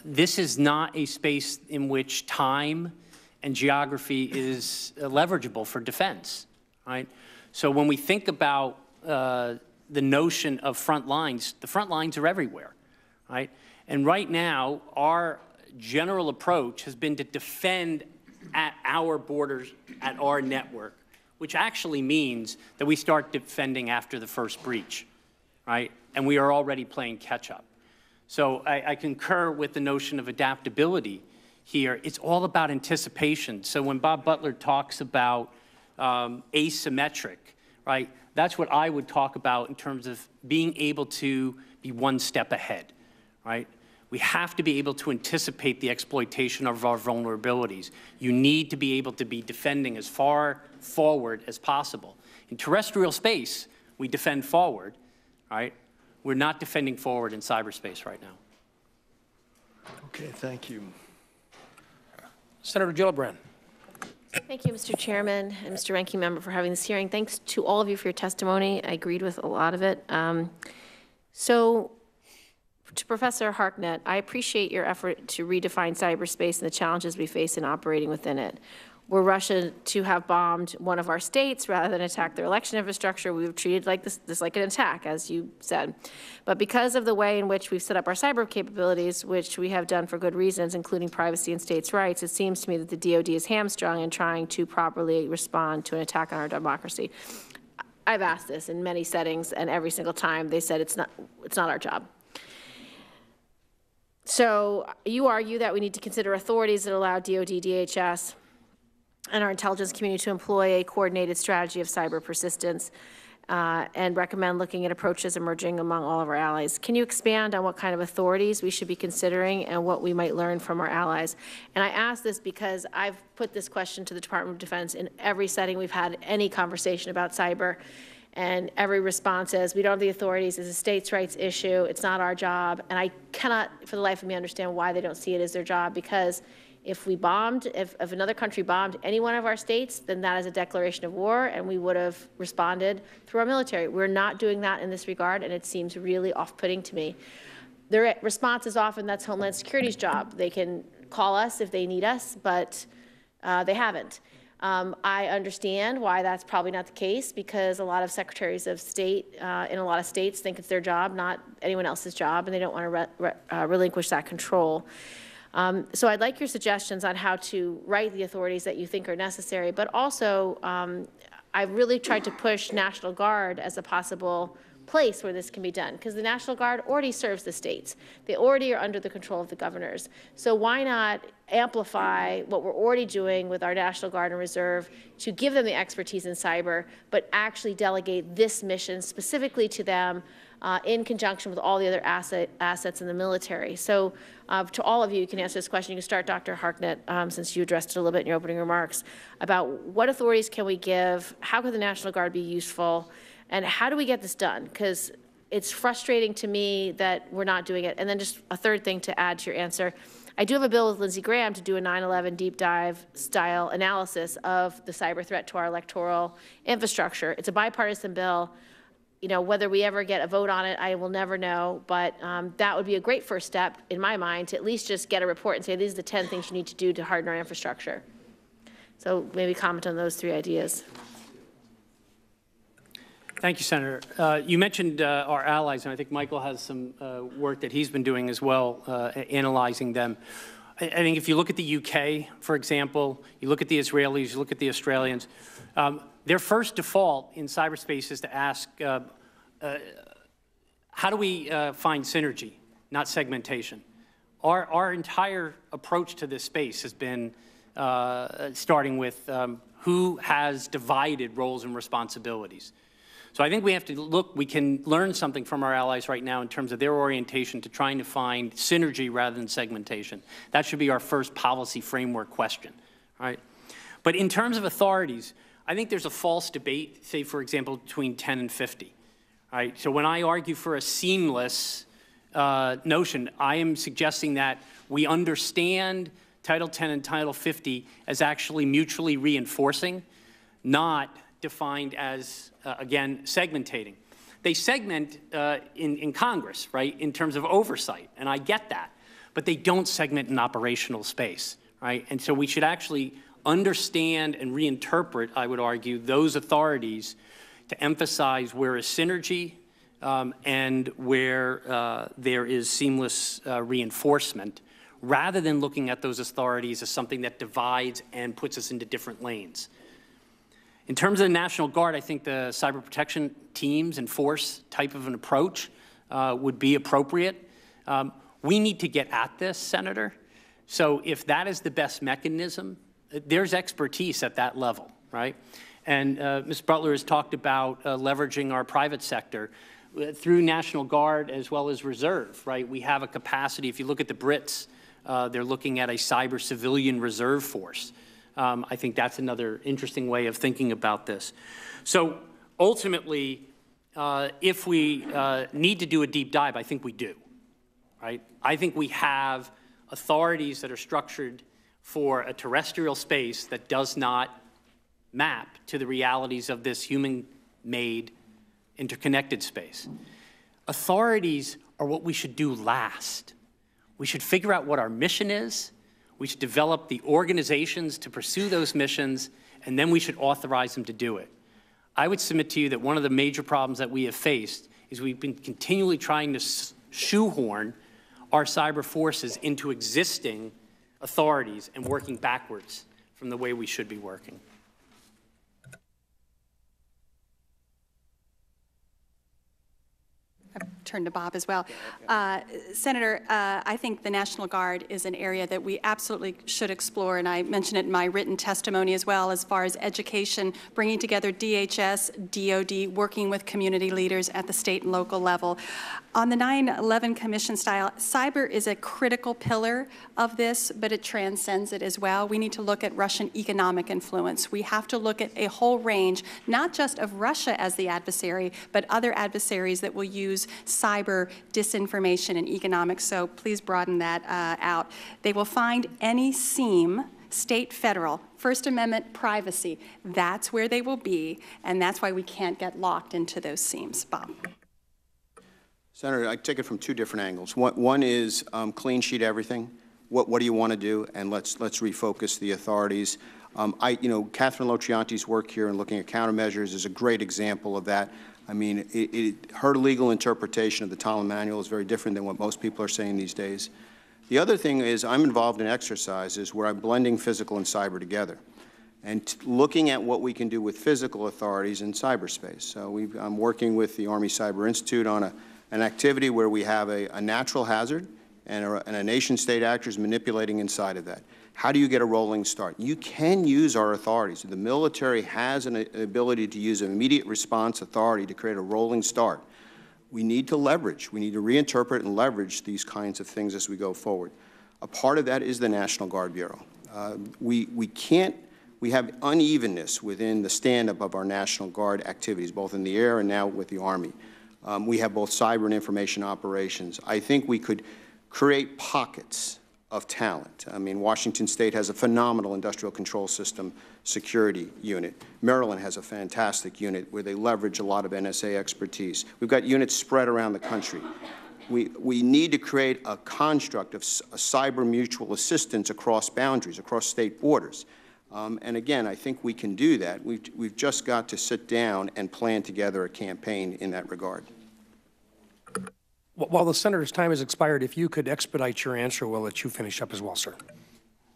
This is not a space in which time and geography is leverageable for defense, right? So when we think about the notion of front lines, the front lines are everywhere, right? And right now, our general approach has been to defend at our borders, at our network, which actually means that we start defending after the first breach, right? And we are already playing catch-up. So I concur with the notion of adaptability here. It's all about anticipation. So when Bob Butler talks about asymmetric, right, that's what I would talk about in terms of being able to be one step ahead, right? We have to be able to anticipate the exploitation of our vulnerabilities. You need to be able to be defending as far forward as possible. In terrestrial space, we defend forward, right? We're not defending forward in cyberspace right now. Okay, thank you. Senator Gillibrand. Thank you, Mr. Chairman and Mr. Ranking Member, for having this hearing. Thanks to all of you for your testimony. I agreed with a lot of it. So, to Professor Harknett, I appreciate your effort to redefine cyberspace and the challenges we face in operating within it. Were Russia to have bombed one of our states rather than attack their election infrastructure, we would treat it like this like an attack, as you said. But because of the way in which we've set up our cyber capabilities, which we have done for good reasons, including privacy and states' rights, it seems to me that the DoD is hamstrung in trying to properly respond to an attack on our democracy. I've asked this in many settings, and every single time they said it's not our job. So you argue that we need to consider authorities that allow DoD, DHS, and our intelligence community to employ a coordinated strategy of cyber persistence and recommend looking at approaches emerging among all of our allies. Can you expand on what kind of authorities we should be considering and what we might learn from our allies? And I ask this because I've put this question to the Department of Defense in every setting we've had any conversation about cyber, and every response is, we don't have the authorities, it's a states' rights issue, it's not our job. And I cannot, for the life of me, understand why they don't see it as their job, because if we bombed, if another country bombed any one of our states, then that is a declaration of war, and we would have responded through our military. We're not doing that in this regard, and it seems really off-putting to me. Their response is often that's Homeland Security's job. They can call us if they need us, but they haven't. I understand why that's probably not the case, because a lot of secretaries of state in a lot of states think it's their job, not anyone else's job, and they don't want to relinquish that control. So I'd like your suggestions on how to write the authorities that you think are necessary, but also I've really tried to push National Guard as a possible place where this can be done, because the National Guard already serves the states. They already are under the control of the governors. So why not amplify what we're already doing with our National Guard and Reserve to give them the expertise in cyber, but actually delegate this mission specifically to them in conjunction with all the other assets in the military. So to all of you, you can answer this question. You can start, Dr. Harknett, since you addressed it a little bit in your opening remarks, about what authorities can we give, how could the National Guard be useful, and how do we get this done? Because it's frustrating to me that we're not doing it. And then just a third thing to add to your answer. I do have a bill with Lindsey Graham to do a 9/11 deep dive style analysis of the cyber threat to our electoral infrastructure. It's a bipartisan bill. You know, whether we ever get a vote on it, I will never know, but that would be a great first step, in my mind, to at least just get a report and say, these are the 10 things you need to do to harden our infrastructure. So maybe comment on those 3 ideas. Thank you, Senator. You mentioned our allies, and I think Michael has some work that he's been doing as well, analyzing them. I think if you look at the UK, for example, you look at the Israelis, you look at the Australians, their first default in cyberspace is to ask, how do we find synergy, not segmentation? Our entire approach to this space has been starting with who has divided roles and responsibilities. So I think we have to look, we can learn something from our allies right now in terms of their orientation to trying to find synergy rather than segmentation. That should be our first policy framework question, right? But in terms of authorities, I think there's a false debate, say, for example, between 10 and 50, right? So when I argue for a seamless notion, I am suggesting that we understand Title 10 and Title 50 as actually mutually reinforcing. not defined as, again, segmentating. They segment in Congress, right, in terms of oversight, and I get that. But they don't segment in operational space, right? And so we should actually understand and reinterpret, I would argue, those authorities to emphasize where is synergy and where there is seamless reinforcement, rather than looking at those authorities as something that divides and puts us into different lanes. In terms of the National Guard, I think the cyber protection teams and force type of an approach would be appropriate. We need to get at this, Senator. So if that is the best mechanism, there's expertise at that level, right? And Ms. Butler has talked about leveraging our private sector through National Guard as well as Reserve, right? We have a capacity. If you look at the Brits, they're looking at a cyber civilian reserve force. I think that's another interesting way of thinking about this. So ultimately, if we need to do a deep dive, I think we do, right? I think we have authorities that are structured for a terrestrial space that does not map to the realities of this human-made interconnected space. Authorities are what we should do last. We should figure out what our mission is. We should develop the organizations to pursue those missions, and then we should authorize them to do it. I would submit to you that one of the major problems that we have faced is we've been continually trying to shoehorn our cyber forces into existing authorities and working backwards from the way we should be working. Turn to Bob as well. Senator, I think the National Guard is an area that we absolutely should explore, and I mentioned it in my written testimony as well, as far as education, bringing together DHS, DOD, working with community leaders at the state and local level. On the 9/11 Commission style, cyber is a critical pillar of this, but it transcends it as well. We need to look at Russian economic influence. We have to look at a whole range, not just of Russia as the adversary, but other adversaries that will use cyber disinformation and economics, so please broaden that out. They will find any seam, state, federal, First Amendment privacy. That's where they will be, and that's why we can't get locked into those seams. Bob. Senator, I take it from two different angles. One is clean sheet everything. What do you want to do? And let's refocus the authorities. Catherine Lotrianti's work here in looking at countermeasures is a great example of that. I mean, her legal interpretation of the Tallinn Manual is very different than what most people are saying these days. The other thing is I'm involved in exercises where I'm blending physical and cyber together and looking at what we can do with physical authorities in cyberspace. So I'm working with the Army Cyber Institute on an activity where we have a natural hazard and a nation-state actors manipulating inside of that. How do you get a rolling start? You can use our authorities. The military has an ability to use an immediate response authority to create a rolling start. We need to leverage. We need to reinterpret and leverage these kinds of things as we go forward. A part of that is the National Guard Bureau. We have unevenness within the stand-up of our National Guard activities, both in the air and now with the Army. We have both cyber and information operations. I think we could create pockets of talent. I mean, Washington State has a phenomenal industrial control system security unit. Maryland has a fantastic unit where they leverage a lot of NSA expertise. We've got units spread around the country. We need to create a construct of a cyber mutual assistance across boundaries, across state borders. And again, I think we can do that. We've just got to sit down and plan together a campaign in that regard. While the Senator's time has expired, if you could expedite your answer, we'll let you finish up as well, sir.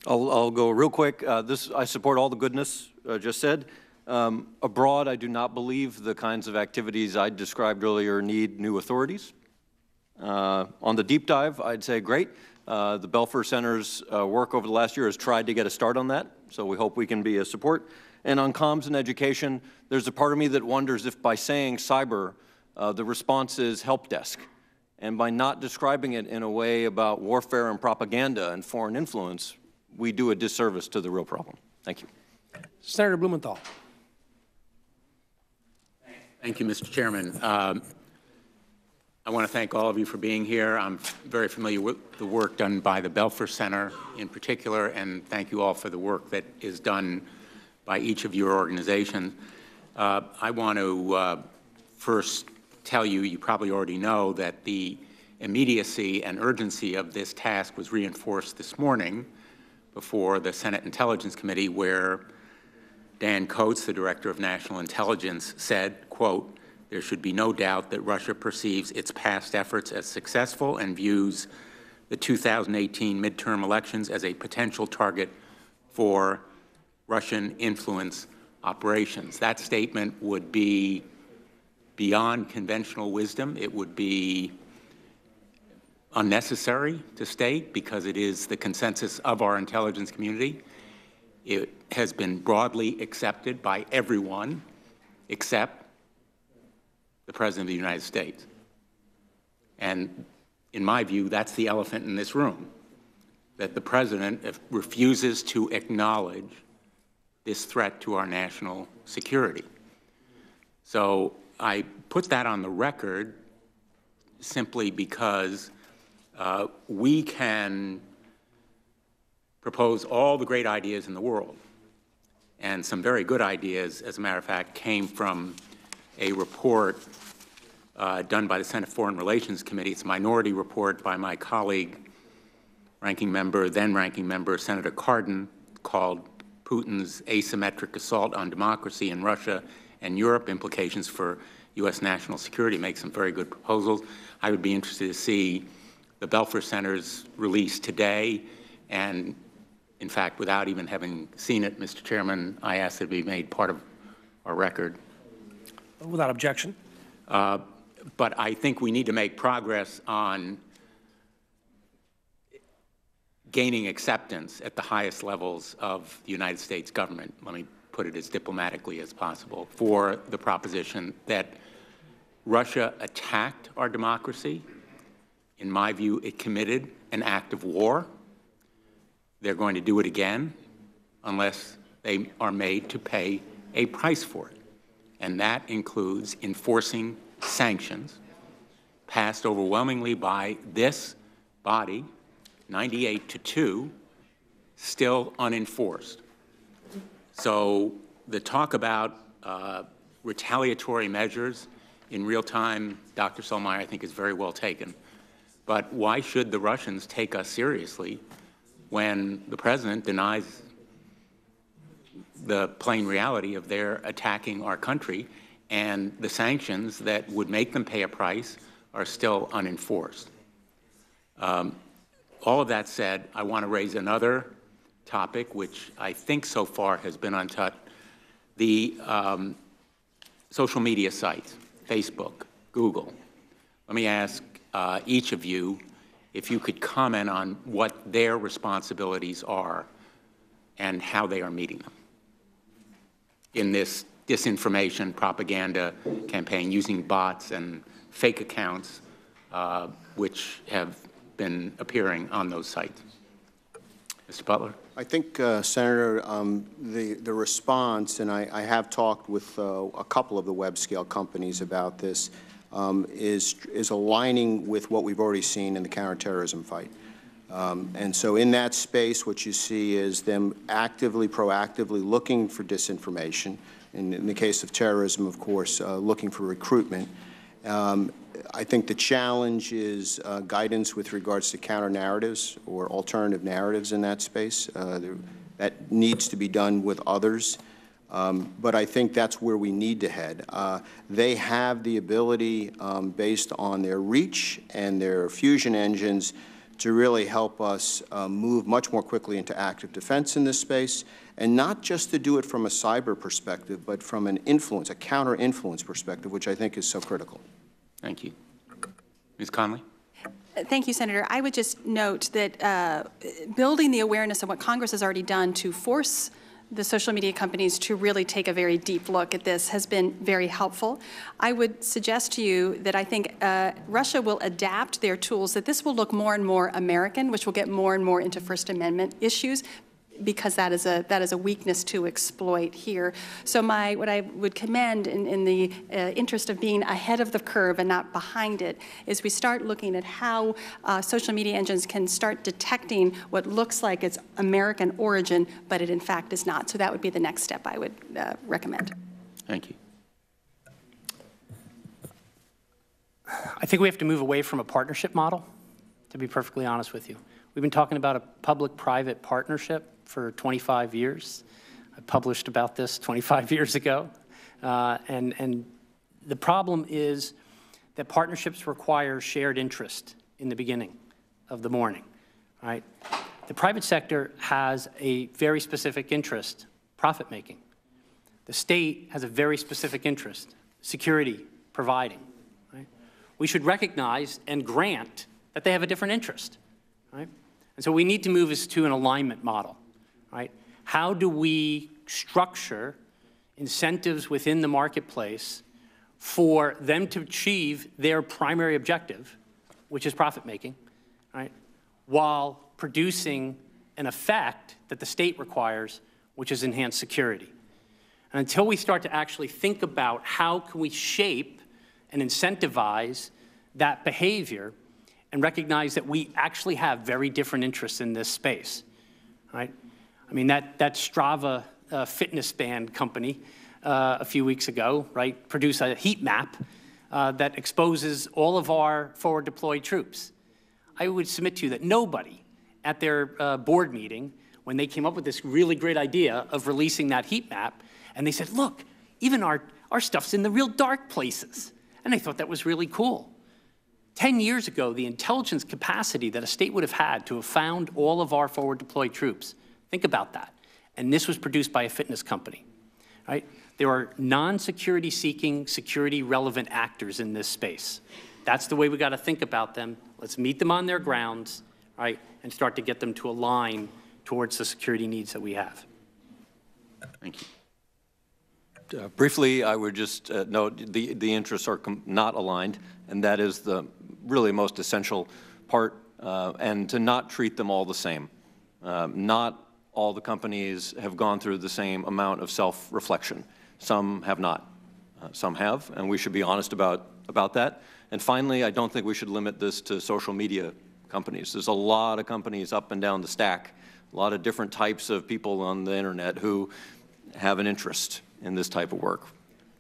I'll go real quick. I support all the goodness just said. Abroad, I do not believe the kinds of activities I described earlier need new authorities. On the deep dive, I'd say great. The Belfer Center's work over the last year has tried to get a start on that, so we hope we can be a support. And on comms and education, there's a part of me that wonders if by saying cyber, the response is help desk. And by not describing it in a way about warfare and propaganda and foreign influence, we do a disservice to the real problem. Thank you. Senator Blumenthal. Thank you, Mr. Chairman. I want to thank all of you for being here. I'm very familiar with the work done by the Belfer Center in particular, and thank you all for the work that is done by each of your organizations. I want to first tell you, you probably already know, that the immediacy and urgency of this task was reinforced this morning before the Senate Intelligence Committee, where Dan Coates, the Director of National Intelligence, said, quote, "There should be no doubt that Russia perceives its past efforts as successful and views the 2018 midterm elections as a potential target for Russian influence operations." That statement would be beyond conventional wisdom. It would be unnecessary to state because it is the consensus of our intelligence community. It has been broadly accepted by everyone except the President of the United States. And in my view, that's the elephant in this room, that the President refuses to acknowledge this threat to our national security. So I put that on the record simply because we can propose all the great ideas in the world. And some very good ideas, as a matter of fact, came from a report done by the Senate Foreign Relations Committee. It's a minority report by my colleague, then Ranking Member Senator Cardin, called Putin's Asymmetric Assault on Democracy in Russia and Europe, Implications for U.S. National Security. Makes some very good proposals. I would be interested to see the Belfer Center's release today, and in fact, without even having seen it, Mr. Chairman, I ask that it be made part of our record. Without objection. But I think we need to make progress on gaining acceptance at the highest levels of the United States government, let me put it as diplomatically as possible, for the proposition that Russia attacked our democracy. In my view, it committed an act of war. They're going to do it again unless they are made to pay a price for it. And that includes enforcing sanctions passed overwhelmingly by this body, 98-2, still unenforced. So the talk about retaliatory measures in real time, Dr. Solmeyer, I think is very well taken. But why should the Russians take us seriously when the President denies the plain reality of their attacking our country, and the sanctions that would make them pay a price are still unenforced? All of that said, I want to raise another topic, which I think so far has been untouched. The social media sites, Facebook, Google. Let me ask each of you if you could comment on what their responsibilities are and how they are meeting them in this disinformation propaganda campaign using bots and fake accounts which have been appearing on those sites. Mr. Butler? I think, Senator, the response, and I have talked with a couple of the web-scale companies about this, is aligning with what we've already seen in the counterterrorism fight. And so in that space, what you see is them actively, proactively looking for disinformation. In the case of terrorism, of course, looking for recruitment. I think the challenge is guidance with regards to counter-narratives or alternative narratives in that space. That needs to be done with others. But I think that's where we need to head. They have the ability, based on their reach and their fusion engines, to really help us move much more quickly into active defense in this space, and not just to do it from a cyber perspective, but from an influence, a counter-influence perspective, which I think is so critical. Thank you. Ms. Conley? Thank you, Senator. I would just note that building the awareness of what Congress has already done to force the social media companies to really take a very deep look at this has been very helpful. I would suggest to you that I think Russia will adapt their tools, that this will look more and more American, which will get more and more into First Amendment issues. because that is a weakness to exploit here. So what I would commend in the interest of being ahead of the curve and not behind it is we start looking at how social media engines can start detecting what looks like it's American origin, but it in fact is not. So that would be the next step I would recommend. Thank you. I think we have to move away from a partnership model, to be perfectly honest with you. We've been talking about a public-private partnership for 25 years. I published about this 25 years ago. And the problem is that partnerships require shared interest in the beginning of the morning, right? The private sector has a very specific interest, profit-making. The state has a very specific interest, security providing, right? We should recognize and grant that they have a different interest, right? And so we need to move us to an alignment model, right? How do we structure incentives within the marketplace for them to achieve their primary objective, which is profit-making, right, while producing an effect that the state requires, which is enhanced security? And until we start to actually think about how can we shape and incentivize that behavior and recognize that we actually have very different interests in this space, right? I mean, that Strava fitness band company a few weeks ago, right, produced a heat map that exposes all of our forward deployed troops. I would submit to you that nobody at their board meeting, when they came up with this really great idea of releasing that heat map, and they said, look, even our stuff's in the real dark places. And I thought that was really cool. 10 years ago, the intelligence capacity that a state would have had to have found all of our forward deployed troops, think about that. And this was produced by a fitness company, right? There are non-security seeking, security relevant actors in this space. That's the way we got to think about them. Let's meet them on their grounds, right? And start to get them to align towards the security needs that we have. Thank you. Briefly, I would just note the interests are not aligned, and that is the really most essential part, and to not treat them all the same. Not all the companies have gone through the same amount of self-reflection. Some have not. Some have, and we should be honest about that. And finally, I don't think we should limit this to social media companies. There's a lot of companies up and down the stack, a lot of different types of people on the internet who have an interest in this type of work.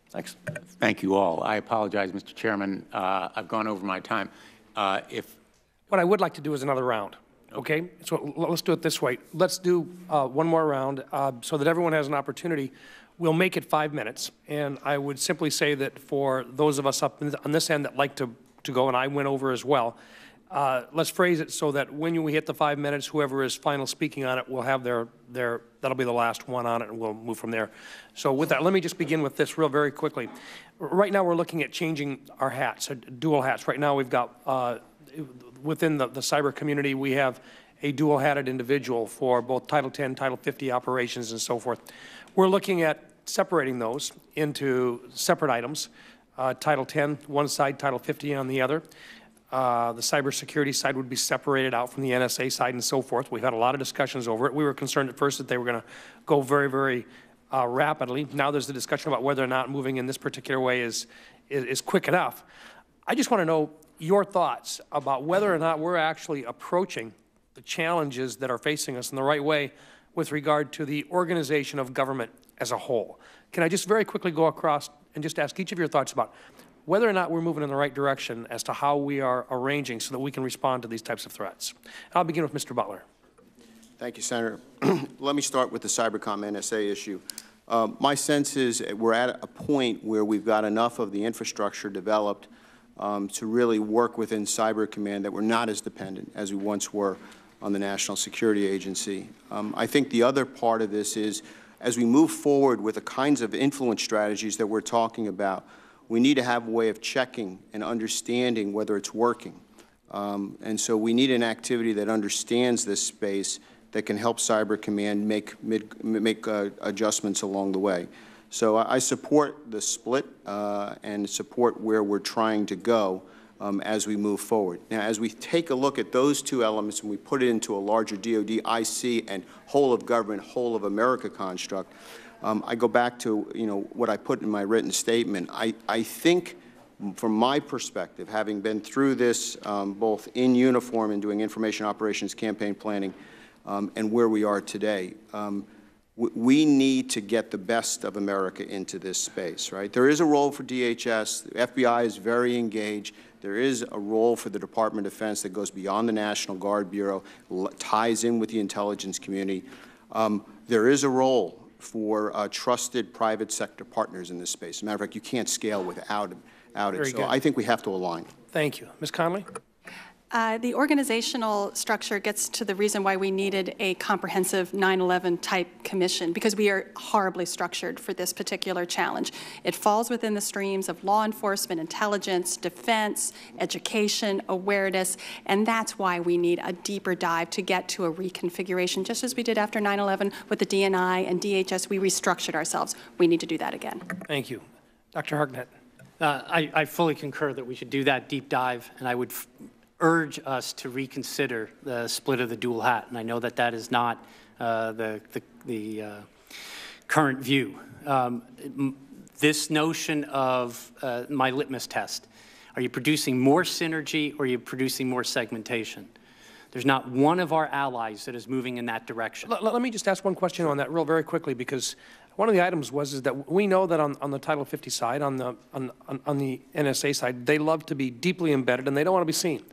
Thanks. Thank you all. I apologize, Mr. Chairman. I've gone over my time. What I would like to do is another round, okay? So let's do it this way. Let's do one more round so that everyone has an opportunity. We'll make it 5 minutes, and I would simply say that for those of us up on this end that like to go, and I went over as well, let's phrase it so that when we hit the 5 minutes, whoever is final speaking on it will have that'll be the last one on it, and we'll move from there. So with that, let me just begin with this very quickly. Right now we're looking at changing our hats, dual hats. Right now we've got, within the cyber community, we have a dual-hatted individual for both Title 10, Title 50 operations and so forth. We're looking at separating those into separate items, Title 10 one side, Title 50 on the other. The cybersecurity side would be separated out from the NSA side and so forth. We've had a lot of discussions over it. We were concerned at first that they were going to go very, very rapidly. Now there's the discussion about whether or not moving in this particular way is quick enough. I just want to know your thoughts about whether or not we're actually approaching the challenges that are facing us in the right way with regard to the organization of government as a whole. Can I just very quickly go across and just ask each of your thoughts about whether or not we're moving in the right direction as to how we are arranging so that we can respond to these types of threats? I'll begin with Mr. Butler. Thank you, Senator. Let me start with the Cybercom NSA issue. My sense is we're at a point where we've got enough of the infrastructure developed to really work within Cyber Command that we're not as dependent as we once were on the National Security Agency. I think the other part of this is as we move forward with the kinds of influence strategies that we're talking about, we need to have a way of checking and understanding whether it's working. And so we need an activity that understands this space that can help Cyber Command make adjustments along the way. So I support the split and support where we're trying to go. as we move forward. Now, as we take a look at those two elements and we put it into a larger DoD, IC, and whole of government, whole of America construct, I go back to what I put in my written statement. I think, from my perspective, having been through this both in uniform and doing information operations campaign planning and where we are today, we need to get the best of America into this space, right? There is a role for DHS. The FBI is very engaged. There is a role for the Department of Defense that goes beyond the National Guard Bureau, ties in with the intelligence community. There is a role for trusted private sector partners in this space. As a matter of fact, you can't scale without it. So I think we have to align. Thank you. Ms. Conley? The organizational structure gets to the reason why we needed a comprehensive 9/11 type commission, because we are horribly structured for this particular challenge. It falls within the streams of law enforcement, intelligence, defense, education, awareness, and that's why we need a deeper dive to get to a reconfiguration. Just as we did after 9/11 with the DNI and DHS, we restructured ourselves. We need to do that again. Thank you. Dr. Harknett. I fully concur that we should do that deep dive, and I would urge us to reconsider the split of the dual hat. And I know that that is not the current view. This notion of my litmus test, are you producing more synergy or are you producing more segmentation? There's not one of our allies that is moving in that direction. Let me just ask one question on that very quickly, because one of the items is that we know that on the Title 50 side, on the NSA side, they love to be deeply embedded and they don't want to be seen.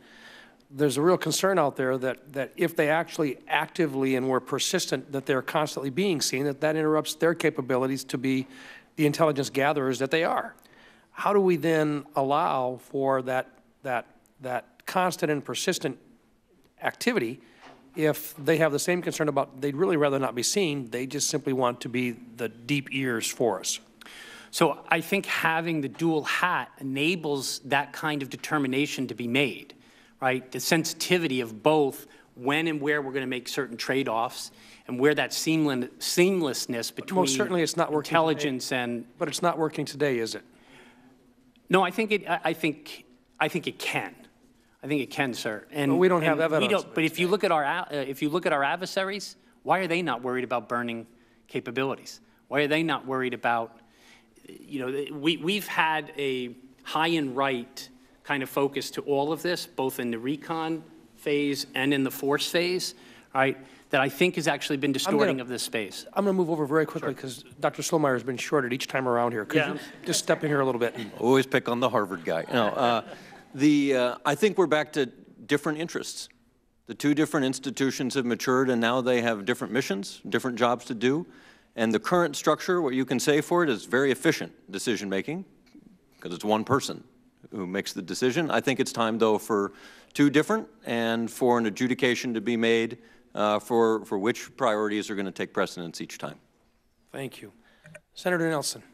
There's a real concern out there that if they actually actively and were persistent, that they're constantly being seen, that interrupts their capabilities to be the intelligence gatherers that they are. How do we then allow for that constant and persistent activity if they have the same concern about they'd really rather not be seen, they just simply want to be the deep ears for us? So I think having the dual hat enables that kind of determination to be made. Right, the sensitivity of both when and where we're going to make certain trade-offs, and where that seamlessness between most certainly it's not working intelligence today, and. But it's not working today, is it? No, I think it. I think it can. I think it can, sir. And but we don't have evidence. But if you look at our adversaries, why are they not worried about burning capabilities? Why are they not worried about? We've had a high and right kind of focus to all of this, both in the recon phase and in the force phase, right, that I think has actually been distorting of this space. I'm going to move over very quickly because Dr. Slomeyer has been shorted each time around here. Could you just step in here a little bit? Always pick on the Harvard guy. No, I think we're back to different interests. The two different institutions have matured, and now they have different missions, different jobs to do. And the current structure, what you can say for it, is very efficient decision-making, because it's one person who makes the decision. I think it's time, though, for two different and for an adjudication to be made for which priorities are going to take precedence each time. Thank you. Senator Nelson.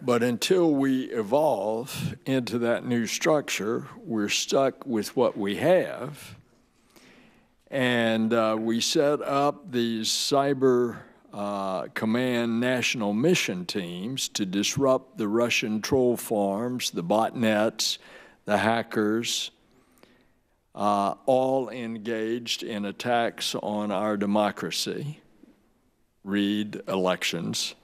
But until we evolve into that new structure, we're stuck with what we have. And we set up these cyber command national mission teams to disrupt the Russian troll farms, the botnets, the hackers, all engaged in attacks on our democracy, read elections.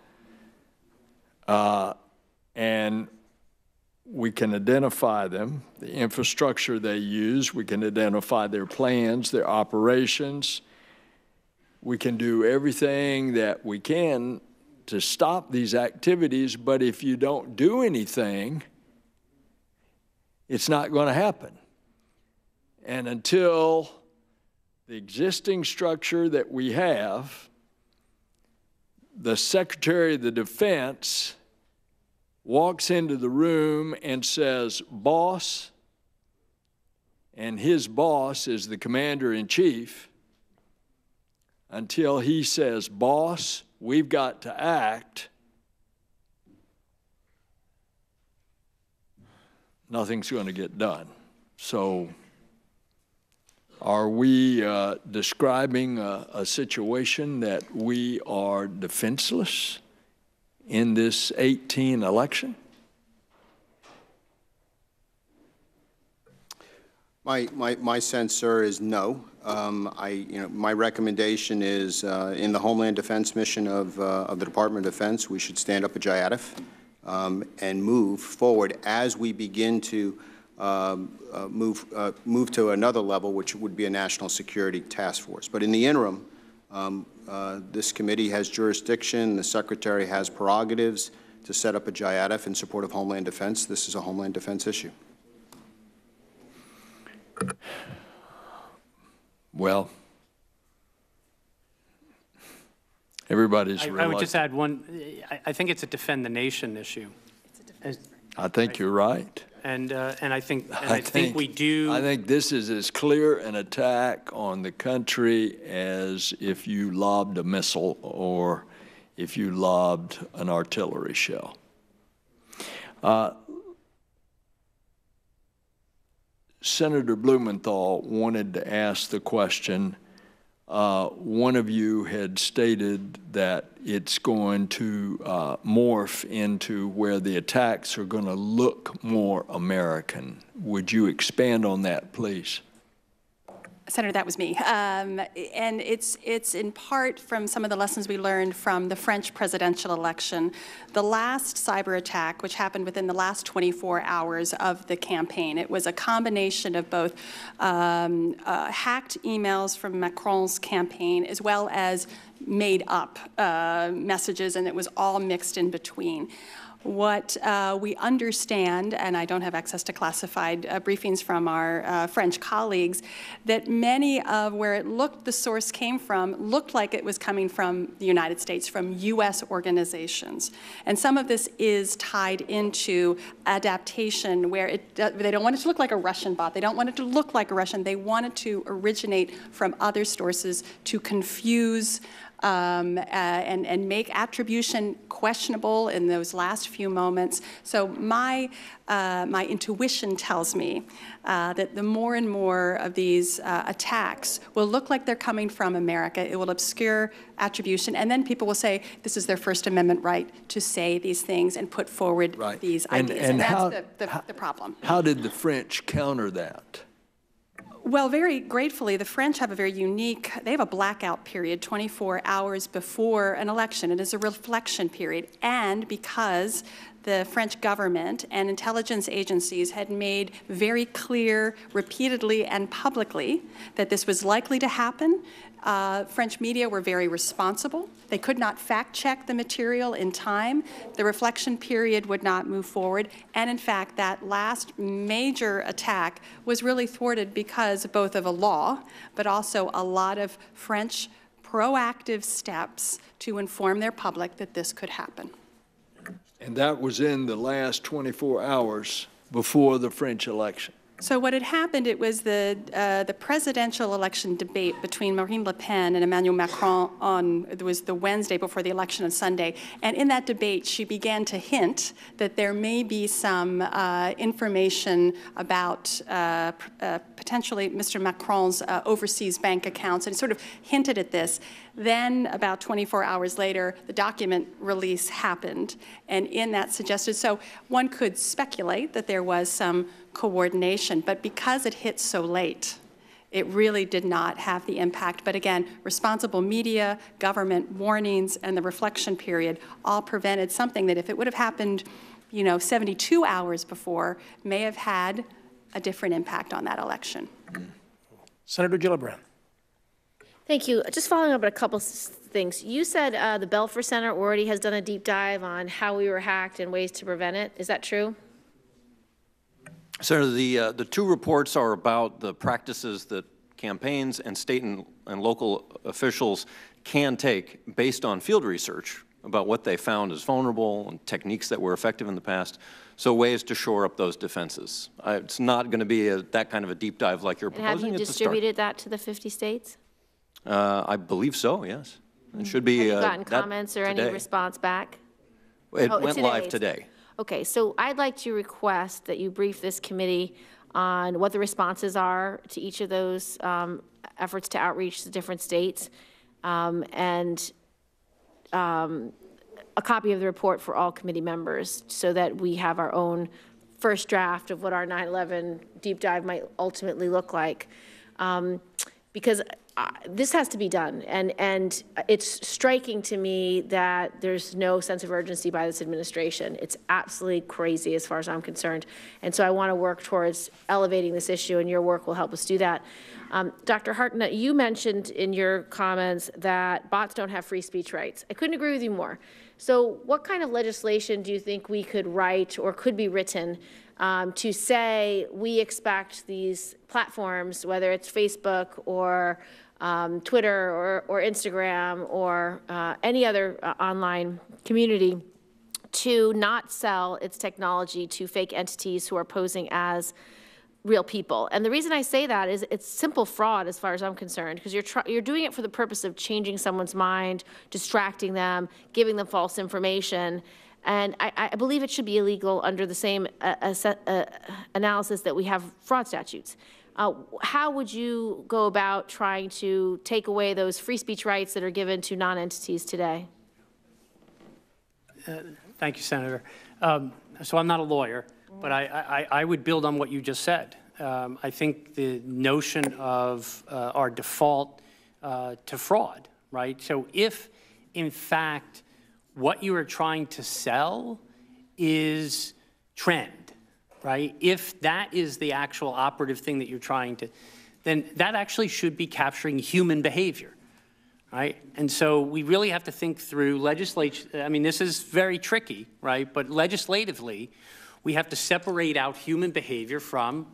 And we can identify them, the infrastructure they use, we can identify their plans, their operations. We can do everything that we can to stop these activities, but if you don't do anything, it's not going to happen. And until the existing structure that we have, the Secretary of the Defense walks into the room and says, "Boss," and his boss is the Commander-in-Chief, until he says, "Boss, we've got to act," nothing's going to get done. So are we describing a situation that we are defenseless in this 2018 election? My sense, sir, is no. My recommendation is in the Homeland Defense mission of the Department of Defense, we should stand up a JIADF and move forward as we begin to move to another level, which would be a national security task force. But in the interim, this committee has jurisdiction. The Secretary has prerogatives to set up a JIADF in support of Homeland Defense. This is a Homeland Defense issue. Well, everybody's reluctant. I would just add one. I think it's a defend the nation issue. I think you're right. And I think we do. I think this is as clear an attack on the country as if you lobbed a missile or if you lobbed an artillery shell. Senator Blumenthal wanted to ask the question. One of you had stated that it's going to morph into where the attacks are going to look more American. Would you expand on that, please? Senator, that was me. And it's in part from some of the lessons we learned from the French presidential election. The last cyber attack, which happened within the last 24 hours of the campaign, it was a combination of both hacked emails from Macron's campaign as well as made up messages, and it was all mixed in between. What we understand, and I don't have access to classified briefings from our French colleagues, that many of where it looked the source came from looked like it was coming from the United States, from U.S. organizations. And some of this is tied into adaptation where they don't want it to look like a Russian bot. They don't want it to look like a Russian. They want it to originate from other sources to confuse and make attribution questionable in those last few moments. So my intuition tells me that the more and more of these attacks will look like they're coming from America. It will obscure attribution, and then people will say this is their First Amendment right to say these things and put forward these ideas. And that's the problem. How did the French counter that? Well, very gratefully, the French have a very unique, they have a blackout period 24 hours before an election. It is a reflection period. And because the French government and intelligence agencies had made very clear repeatedly and publicly that this was likely to happen, French media were very responsible. They could not fact-check the material in time. The reflection period would not move forward. And in fact, that last major attack was really thwarted because both of a law, but also a lot of French proactive steps to inform their public that this could happen. And that was in the last 24 hours before the French election. So what had happened, it was the presidential election debate between Marine Le Pen and Emmanuel Macron it was the Wednesday before the election on Sunday. And in that debate, she began to hint that there may be some information about potentially Mr. Macron's overseas bank accounts, and sort of hinted at this. Then about 24 hours later, the document release happened, and in that suggested, so one could speculate that there was some coordination, but because it hit so late, it really did not have the impact. But again, responsible media, government warnings, and the reflection period all prevented something that if it would have happened, 72 hours before, may have had a different impact on that election. Senator Gillibrand. Thank you. Just following up on a couple things. You said the Belfer Center already has done a deep dive on how we were hacked and ways to prevent it. Is that true? Senator, the two reports are about the practices that campaigns and state and local officials can take based on field research about what they found as vulnerable and techniques that were effective in the past, so ways to shore up those defenses. It's not going to be that kind of a deep dive like you're proposing. And have you distributed that to the 50 states? I believe so, yes. It should be. Have you gotten comments or any response back? It went live today. Okay, so I'd like to request that you brief this committee on what the responses are to each of those efforts to outreach to different states, and a copy of the report for all committee members so that we have our own first draft of what our 9/11 deep dive might ultimately look like. Because this has to be done, and it's striking to me that there's no sense of urgency by this administration. It's absolutely crazy as far as I'm concerned, and so I want to work towards elevating this issue, and your work will help us do that. Dr. Hartnett, you mentioned in your comments that bots don't have free speech rights. I couldn't agree with you more. So what kind of legislation do you think we could write or could be written to say we expect these platforms, whether it's Facebook or Twitter or Instagram or any other online community, to not sell its technology to fake entities who are posing as real people? And the reason I say that is it's simple fraud as far as I'm concerned, because you're doing it for the purpose of changing someone's mind, distracting them, giving them false information. And I believe it should be illegal under the same analysis that we have fraud statutes. How would you go about trying to take away those free speech rights that are given to non-entities today? Thank you, Senator. So I'm not a lawyer, but I would build on what you just said. I think the notion of our default to fraud, right? So if, in fact, what you are trying to sell is trend, right? If that is the actual operative thing that you're trying to, then that actually should be capturing human behavior, right? And so we really have to think through legislation. I mean, this is very tricky, right? But legislatively, we have to separate out human behavior from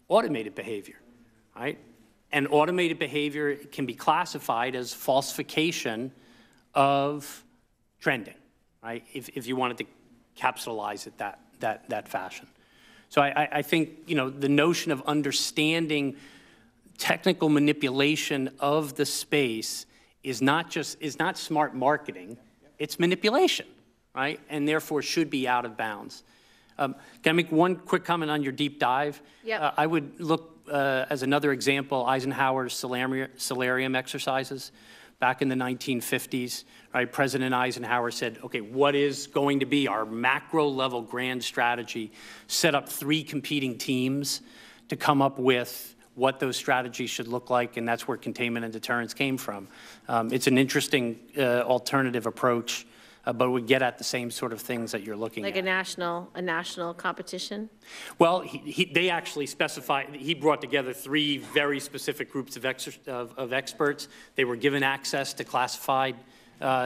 automated behavior, right? And automated behavior can be classified as falsification of trending, right? If you wanted to capsulize it that fashion. So I think, you know, the notion of understanding technical manipulation of the space is not smart marketing, it's manipulation, right? And therefore should be out of bounds. Can I make one quick comment on your deep dive? Yep. I would look as another example, Eisenhower's solarium exercises. Back in the 1950s, right, President Eisenhower said, okay, what is going to be our macro level grand strategy? Set up 3 competing teams to come up with what those strategies should look like, and that's where containment and deterrence came from. It's an interesting alternative approach, but would get at the same sort of things that you're looking at. Like a national competition? Well, they actually specified, he brought together 3 very specific groups of experts. They were given access to classified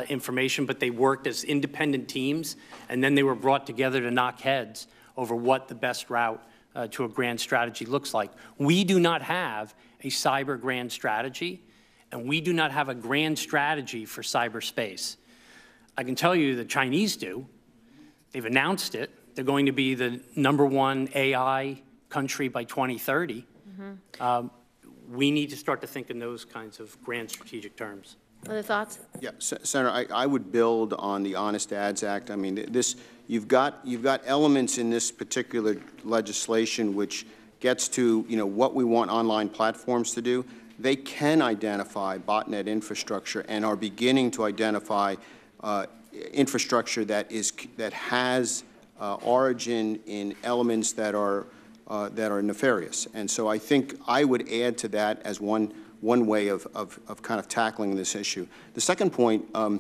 information, but they worked as independent teams, and then they were brought together to knock heads over what the best route to a grand strategy looks like. We do not have a cyber grand strategy, and we do not have a grand strategy for cyberspace. I can tell you the Chinese do. They've announced it. They're going to be the #1 AI country by 2030. Mm-hmm. We need to start to think in those kinds of grand strategic terms. Other thoughts? Yeah, Senator, I would build on the Honest Ads Act. I mean, you've got elements in this particular legislation which gets to, you know, what we want online platforms to do. They can identify botnet infrastructure and are beginning to identify infrastructure that has origin in elements that are nefarious. And so I think I would add to that as one way of kind of tackling this issue. The second point, I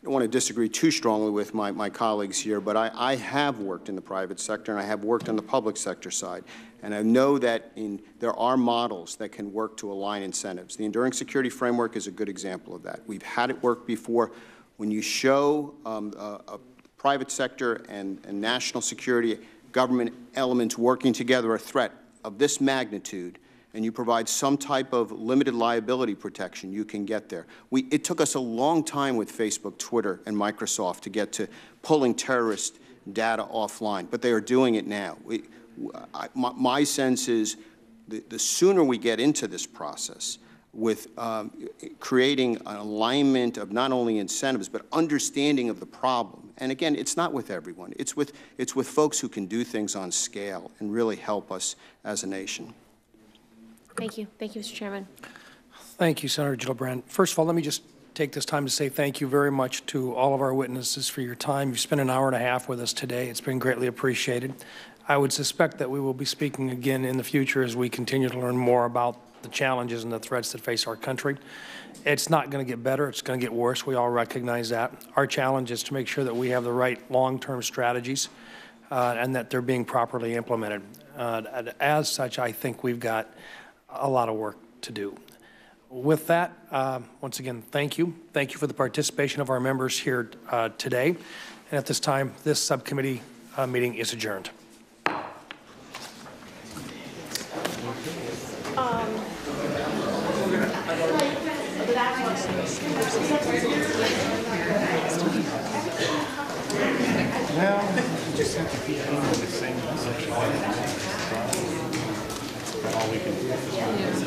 don't want to disagree too strongly with my colleagues here, but I have worked in the private sector and I have worked on the public sector side. And I know that there are models that can work to align incentives. The Enduring Security Framework is a good example of that. We've had it work before. When you show a private sector and national security government elements working together a threat of this magnitude, and you provide some type of limited liability protection, you can get there. It took us a long time with Facebook, Twitter, and Microsoft to get to pulling terrorist data offline, but they are doing it now. My sense is the sooner we get into this process with creating an alignment of not only incentives, but understanding of the problem. And again, it's not with everyone. It's with folks who can do things on scale and really help us as a nation. Thank you. Thank you, Mr. Chairman. Thank you, Senator Gillibrand. First of all, let me just take this time to say thank you very much to all of our witnesses for your time. You've spent an hour and a half with us today. It's been greatly appreciated. I would suspect that we will be speaking again in the future as we continue to learn more about the challenges and the threats that face our country. It's not going to get better. It's going to get worse. We all recognize that. Our challenge is to make sure that we have the right long-term strategies and that they're being properly implemented. As such, I think we've got a lot of work to do. With that, once again, thank you. Thank you for the participation of our members here today. And at this time, this subcommittee meeting is adjourned. Well, you just have to keep doing the same message. All we can do is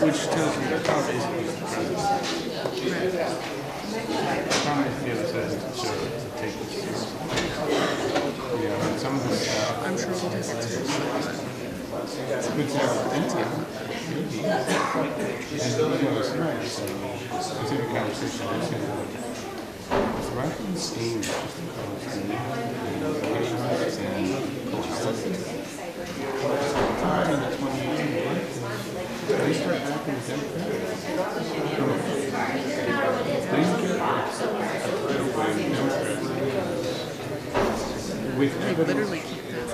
which tells you that how basically the president. Promise the other side to take this seriously. Yeah, and some of this I'm sure we'll take it seriously. It's never empty. And you know, it's right. So it's in a conversation. It's right from the steam. It's just and coalescence. In the 2018, they start acting as Democrats. They get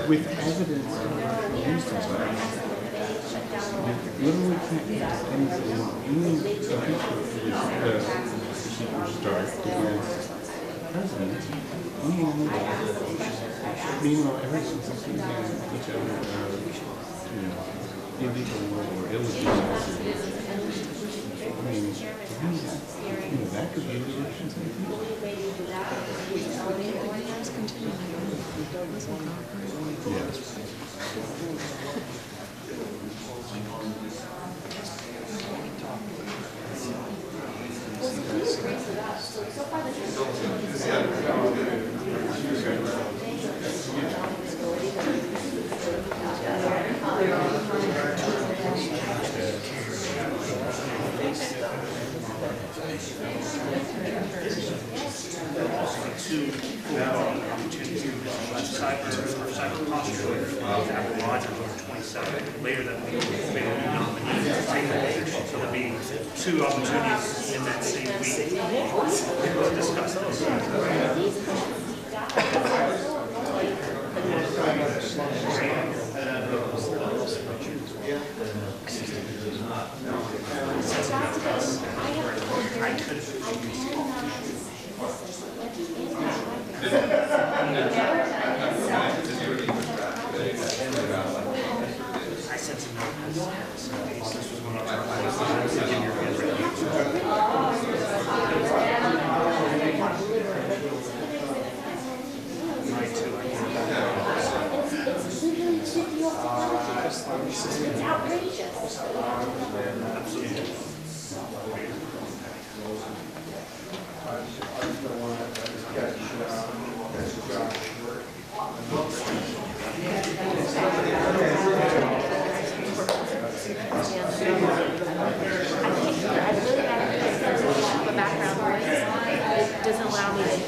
with evidence used to literally can't use anything in impeachment for the start against president. Meanwhile, ever since it's been each other, illegal or illegal. I mean, that could be the direction to yes. Cyber posture after Rogers on 27. Later that week, they will be nominated to take that position. So there'll be 2 opportunities in that same week to discuss this. I said some notes. This was one of our It's outrageous. Doesn't allow me to hear.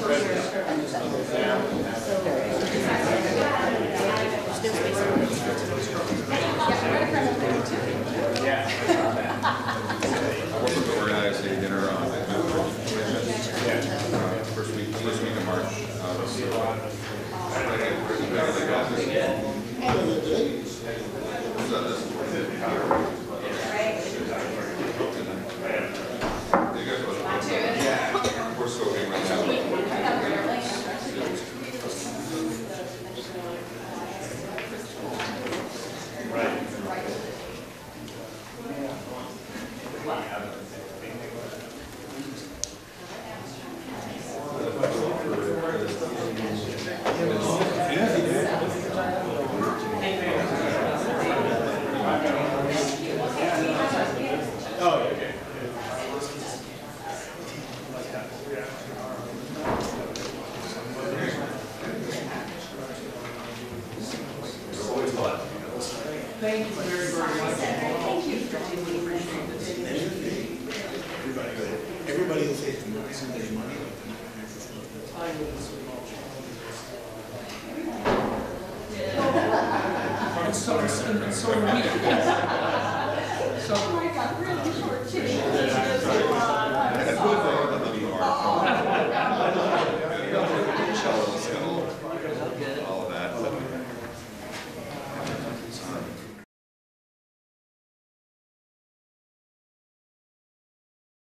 We're organizing a dinner on first week of March. We're scoping right now. Thank you very, very much. Thank you. Everybody will say it's there's money. So are we. So,